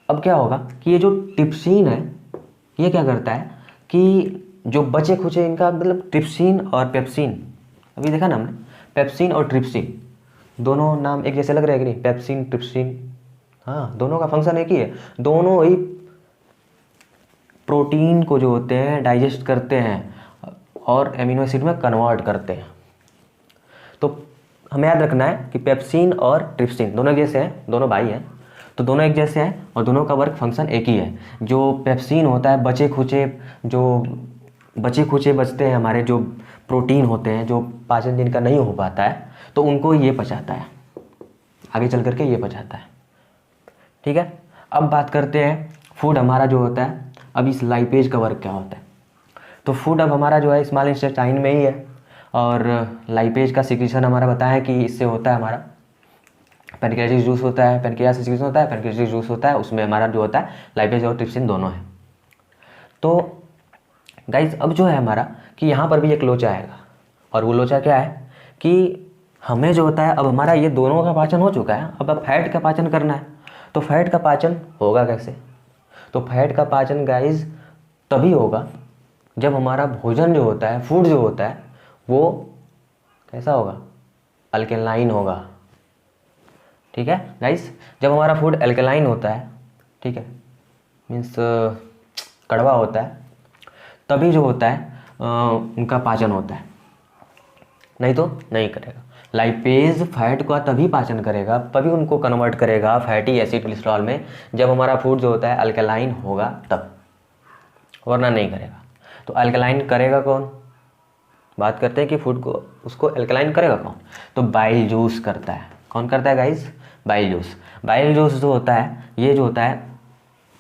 अब क्या होगा कि ये जो ट्रिप्सिन है ये क्या करता है कि जो बचे खुचे इनका मतलब ट्रिप्सिन और पेप्सिन, अभी देखा ना हमने, पेप्सिन और ट्रिप्सिन दोनों नाम एक जैसे लग रहे हैं कि नहीं? पेप्सिन ट्रिप्सिन, हाँ दोनों का फंक्शन एक ही है। दोनों ही प्रोटीन को जो होते हैं डाइजेस्ट करते हैं और एमिनो एसिड में कन्वर्ट करते हैं। तो हमें याद रखना है कि पेप्सिन और ट्रिप्सिन दोनों एक जैसे हैं, दोनों भाई हैं, तो दोनों एक जैसे हैं और दोनों का वर्क फंक्शन एक ही है। जो पेप्सिन होता है बचे खुचे बचते हैं हमारे जो प्रोटीन होते हैं, जो पाचन जिनका नहीं हो पाता है, तो उनको ये पचाता है, आगे चल करके ये पचाता है। ठीक है, अब बात करते हैं फूड हमारा जो होता है, अब इस लाइपेज का वर्क क्या होता है। तो फूड अब हमारा जो है स्मॉल इंटेस्टाइन में ही है, और लाइपेज का सिक्रीशन हमारा बताया कि इससे होता है हमारा पैनक्रियाटिक जूस होता है, पैनक्रियाज से सिक्रीशन होता है, पैनक्रियाटिक जूस होता है, उसमें हमारा जो होता है लाइपेज और ट्रिप्सिन दोनों है। तो गाइज अब जो है हमारा कि यहाँ पर भी एक लोचा आएगा, और वो लोचा क्या है कि हमें जो होता है अब हमारा ये दोनों का पाचन हो चुका है, अब फैट का पाचन करना है। तो फैट का पाचन होगा कैसे? तो फैट का पाचन गाइज तभी होगा जब हमारा भोजन जो होता है, फूड जो होता है, वो कैसा होगा? अल्कलाइन होगा। ठीक है गाइज, जब हमारा फूड अल्कलाइन होता है, ठीक है, मीन्स कड़वा होता है, तभी जो होता है उनका पाचन होता है, नहीं तो नहीं करेगा। लाइपेज फैट का तभी पाचन करेगा, तभी उनको कन्वर्ट करेगा फैटी एसिड कोलेस्ट्रॉल में, जब हमारा फूड जो होता है अल्कलाइन होगा तब, वरना नहीं करेगा। तो अल्कलाइन करेगा कौन? बात करते हैं कि फूड को उसको अल्कलाइन करेगा कौन? तो बाइल जूस करता है। कौन करता है guys? Bile juice. Bile juice जो होता है, ये जो होता है,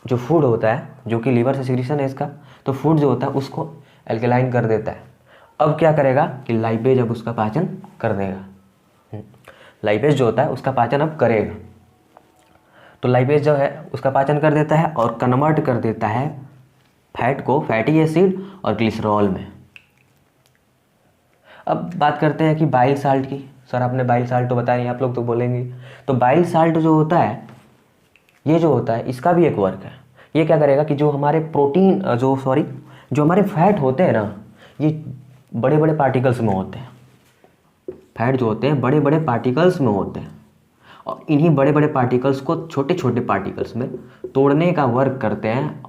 जो फूड होता है जो कि लीवर से सिक्रीशन है इसका, तो फूड जो होता है उसको अल्कलाइन कर देता है। अब क्या करेगा कि लाइपेज अब उसका पाचन कर देगा। लाइपेज जो होता है उसका पाचन अब करेगा। तो लाइपेज जो है उसका पाचन कर देता है और कन्वर्ट कर देता है फैट को फैटी एसिड और ग्लिसरॉल में। अब बात करते हैं कि बाइल साल्ट की। सर आपने बाइल साल्ट तो बताया नहीं, आप लोग तो बोलेंगे। तो बाइल साल्ट जो होता है, ये जो होता है इसका भी एक वर्क है। ये क्या करेगा कि जो हमारे प्रोटीन जो हमारे फैट होते हैं ना, ये बड़े बड़े पार्टिकल्स में होते हैं। फैट जो होते हैं बड़े बड़े पार्टिकल्स में होते हैं, और इन्हीं बड़े बड़े पार्टिकल्स को छोटे छोटे पार्टिकल्स में तोड़ने का वर्क करते हैं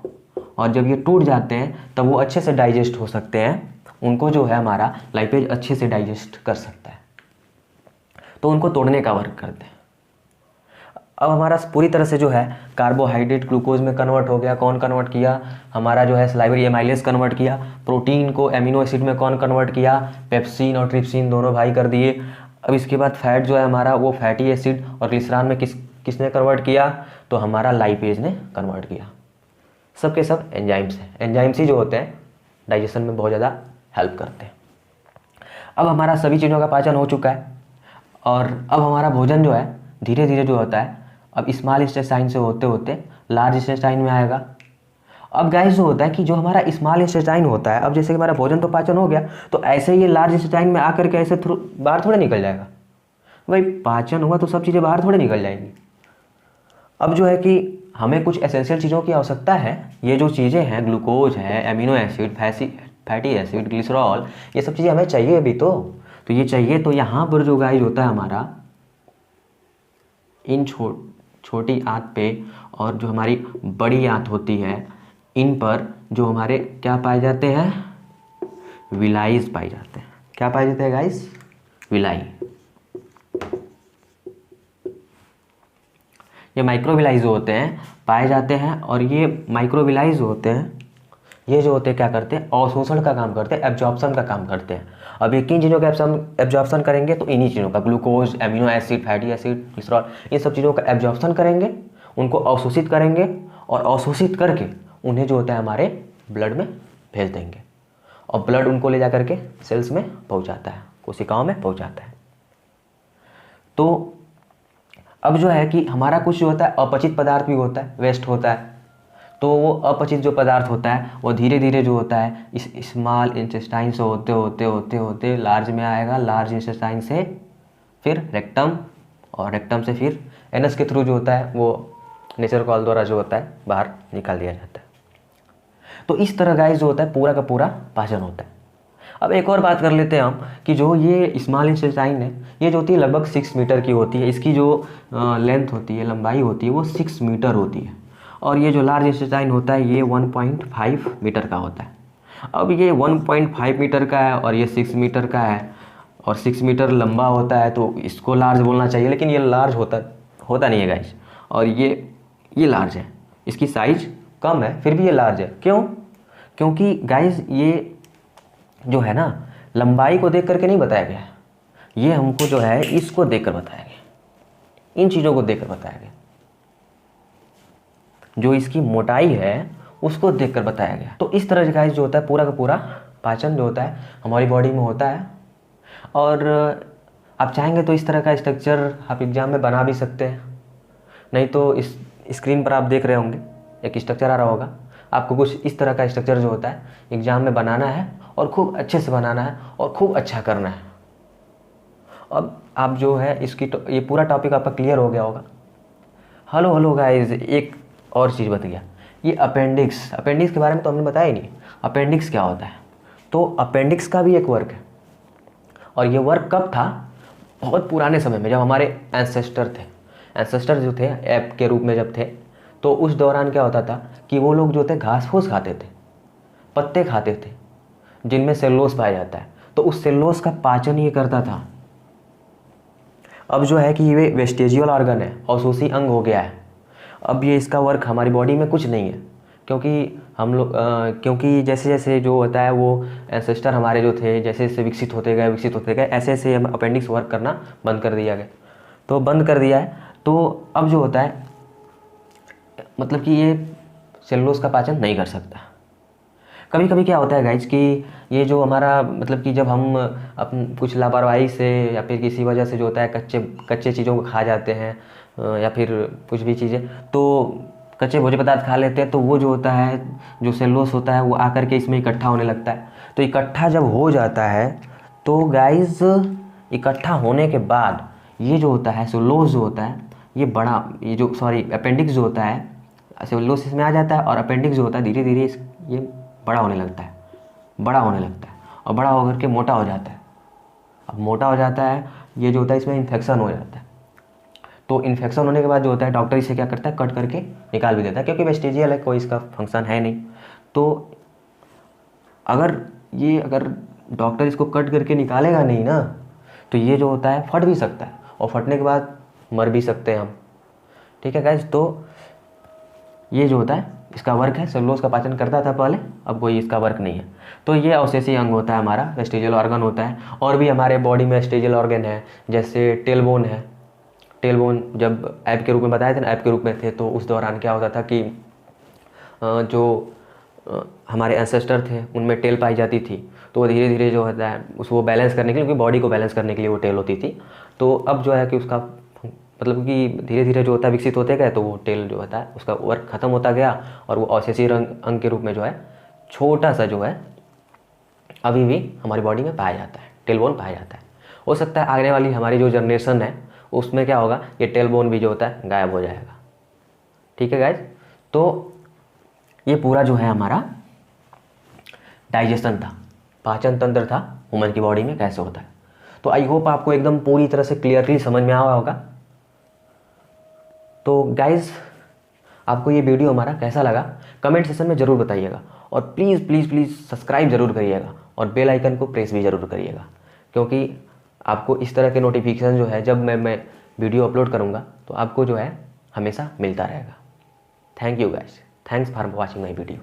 और जब ये टूट जाते हैं तब वो अच्छे से डाइजेस्ट हो सकते हैं, उनको जो है हमारा लाइपेज अच्छे से डाइजेस्ट कर सकता है, तो उनको तोड़ने का वर्क करते हैं। अब हमारा पूरी तरह से जो है कार्बोहाइड्रेट ग्लूकोज में कन्वर्ट हो गया। कौन कन्वर्ट किया? हमारा जो है सलाइवरी एमाइलेज कन्वर्ट किया। प्रोटीन को एमिनो एसिड में कौन कन्वर्ट किया? पेप्सिन और ट्रिप्सिन दोनों भाई कर दिए। अब इसके बाद फैट जो है हमारा वो फैटी एसिड और ग्लिसरॉल में किसने कन्वर्ट किया? तो हमारा लाइपेज ने कन्वर्ट किया। सब के सब एंजाइम्स हैं। एंजाइम्स ही जो होते हैं डाइजेशन में बहुत ज़्यादा हेल्प करते हैं। अब हमारा सभी चीज़ों का पाचन हो चुका है और अब हमारा भोजन जो है धीरे धीरे जो होता है अब स्मॉल इंटेस्टाइन से होते होते लार्ज इंटेस्टाइन में आएगा। अब गाइस जो होता है कि जो हमारा स्मॉल इंटेस्टाइन होता है, अब जैसे कि हमारा भोजन तो पाचन हो गया, तो ऐसे ही ये लार्ज इंटेस्टाइन में आकर के ऐसे बाहर थोड़े निकल जाएगा। भाई पाचन हुआ तो सब चीज़ें बाहर थोड़े निकल जाएंगी। अब जो है कि हमें कुछ एसेंशियल चीज़ों की आवश्यकता है। ये जो चीज़ें हैं ग्लूकोज है, amino acid, fatty acid, glycerol, ये सब चीज़ें हमें चाहिए अभी तो ये चाहिए। तो यहाँ पर जो गाइस होता है हमारा इन छोटी आंत पे और जो हमारी बड़ी आंत होती है इन पर जो हमारे क्या पाए जाते हैं? विलाइज पाए जाते हैं। क्या पाए जाते हैं गाइस? विलाई। ये माइक्रोविलाइज होते हैं पाए जाते हैं और ये माइक्रोविलाइज होते हैं, ये जो होते हैं क्या करते हैं? अवशोषण का काम करते हैं, एब्जॉर्प्शन का काम करते हैं। अब ये किन चीज़ों का एब्जॉर्प्शन करेंगे? तो इन्हीं चीज़ों का, glucose, amino acid, fatty acid, glycerol, ये सब चीज़ों का एब्जॉर्प्शन करेंगे, उनको अवशोषित करेंगे और अवशोषित करके उन्हें जो होता है हमारे ब्लड में भेज देंगे और ब्लड उनको ले जा करके सेल्स में पहुँचाता है, कोशिकाओं में पहुँचाता है। तो अब जो है कि हमारा कुछ जो होता है अपचित पदार्थ भी होता है, वेस्ट होता है। तो वो अपचित जो पदार्थ होता है वो धीरे धीरे जो होता है इस स्मॉल इंटेस्टाइन से होते होते होते होते लार्ज में आएगा, लार्ज इंटेस्टाइन से फिर रेक्टम और रेक्टम से फिर एनस के थ्रू जो होता है वो नेचर कॉल द्वारा जो होता है बाहर निकाल दिया जाता है। तो इस तरह गाइस जो होता है पूरा का पूरा पाचन होता है। अब एक और बात कर लेते हैं हम कि जो ये स्मॉल इंटेस्टाइन है ये जो होती है लगभग 6 मीटर की होती है। इसकी जो लेंथ होती है, लंबाई होती है वो 6 मीटर होती है और ये जो लार्ज इंटेस्टाइन होता है ये 1.5 मीटर का होता है। अब ये 1.5 मीटर का है और ये 6 मीटर का है और 6 मीटर लंबा होता है तो इसको लार्ज बोलना चाहिए, लेकिन ये लार्ज होता नहीं है गाइस। और ये लार्ज है, इसकी साइज कम है फिर भी ये लार्ज है। क्यों? क्योंकि गाइस ये जो है ना लंबाई को देख करके नहीं बताया गया, ये हमको जो है इसको देखकर बताया गया, इन चीज़ों को देखकर बताया गया। जो इसकी मोटाई है उसको देखकर बताया गया। तो इस तरह गाइस जो होता है पूरा का पूरा पाचन जो होता है हमारी बॉडी में होता है। और आप चाहेंगे तो इस तरह का स्ट्रक्चर आप एग्ज़ाम में बना भी सकते हैं, नहीं तो इस स्क्रीन पर आप देख रहे होंगे एक स्ट्रक्चर आ रहा होगा, आपको कुछ इस तरह का स्ट्रक्चर जो होता है एग्ज़ाम में बनाना है और खूब अच्छे से बनाना है और खूब अच्छा करना है। अब आप जो है इसकी ये पूरा टॉपिक आपका क्लियर हो गया होगा। हेलो गाइस, एक और चीज़ बता गया, ये अपेंडिक्स के बारे में तो हमने बताया ही नहीं। अपेंडिक्स क्या होता है? तो अपेंडिक्स का भी एक वर्क है और ये वर्क कब था? बहुत पुराने समय में, जब हमारे एंसेस्टर जो थे ऐप के रूप में जब थे, तो उस दौरान क्या होता था कि वो लोग जो थे घास फूस खाते थे, पत्ते खाते थे जिनमें सेलुलोज पाया जाता है। तो उस सेलुलोज का पाचन ये करता था। अब जो है कि ये वेस्टेजियल ऑर्गन है, अवशोषी अंग हो गया है। अब ये इसका वर्क हमारी बॉडी में कुछ नहीं है, क्योंकि हम लोग क्योंकि जैसे जैसे जो होता है वो एंसेस्टर हमारे जो थे जैसे जैसे विकसित होते गए ऐसे ऐसे हम अपेंडिक्स वर्क करना बंद कर दिया गया। तो बंद कर दिया है तो अब जो होता है मतलब कि ये सेलुलोज का पाचन नहीं कर सकता। कभी कभी क्या होता है गाइज कि ये जो हमारा मतलब कि जब हम अपन कुछ लापरवाही से या फिर किसी वजह से जो होता है कच्चे चीज़ों को खा जाते हैं या फिर कुछ भी चीज़ें, तो कच्चे भोज्य पदार्थ खा लेते हैं, तो वो जो होता है जो सेलुलोज होता है वो आकर के इसमें इकट्ठा होने लगता है। तो इकट्ठा जब हो जाता है तो गाइज इकट्ठा होने के बाद ये जो होता है सेलुलोज जो होता है ये अपेंडिक्स जो होता है सेलुलोज इसमें आ जाता है और अपेंडिक्स जो होता है धीरे धीरे ये बड़ा होने लगता है और बड़ा होकर के मोटा हो जाता है। अब मोटा हो जाता है ये जो होता है इसमें इन्फेक्शन हो जाता है। तो इन्फेक्शन होने के बाद जो होता है डॉक्टर इसे क्या करता है, कट करके निकाल भी देता है, क्योंकि वेस्टिजियल है, कोई इसका फंक्शन है नहीं। तो अगर डॉक्टर इसको कट करके निकालेगा नहीं ना, तो ये जो होता है फट भी सकता है, और फटने के बाद मर भी सकते हैं हम। ठीक है गाइस, तो ये जो होता है इसका वर्क है, सेलुलोज का पाचन करता था पहले, अब कोई इसका वर्क नहीं है। तो ये अवशेषीय अंग होता है हमारा, वेस्टिजियल ऑर्गन होता है। और भी हमारे बॉडी में वेस्टिजियल ऑर्गन है, जैसे टेलबोन है। टेलबोन जब ऐप के रूप में बताए थे ना, ऐप के रूप में थे, तो उस दौरान क्या होता था कि जो हमारे एंसेस्टर थे उनमें टेल पाई जाती थी, तो धीरे धीरे जो होता है उसको बैलेंस करने के लिए, क्योंकि बॉडी को बैलेंस करने के लिए वो टेल होती थी। तो अब जो है कि उसका मतलब कि धीरे धीरे जो होता है विकसित होते गए, तो वो टेल जो होता है उसका वर्क खत्म होता गया, और वो अवशेषीय अंग के रूप में जो है छोटा सा जो है अभी भी हमारी बॉडी में पाया जाता है, टेलबोन पाया जाता है। हो सकता है आने वाली हमारी जो जनरेशन है उसमें क्या होगा, ये टेलबोन भी जो होता है गायब हो जाएगा। ठीक है गाइज, तो ये पूरा जो है हमारा डाइजेशन था, पाचन तंत्र था ह्यूमन की बॉडी में कैसे होता है। तो आई होप आपको एकदम पूरी तरह से क्लियरली समझ में आया होगा। तो गाइज, आपको ये वीडियो हमारा कैसा लगा कमेंट सेक्शन में ज़रूर बताइएगा, और प्लीज़ प्लीज़ प्लीज़ सब्सक्राइब ज़रूर करिएगा, और बेल आइकन को प्रेस भी ज़रूर करिएगा, क्योंकि आपको इस तरह के नोटिफिकेशन जो है जब मैं वीडियो अपलोड करूँगा तो आपको जो है हमेशा मिलता रहेगा। Thank you guys, thanks for watching my video.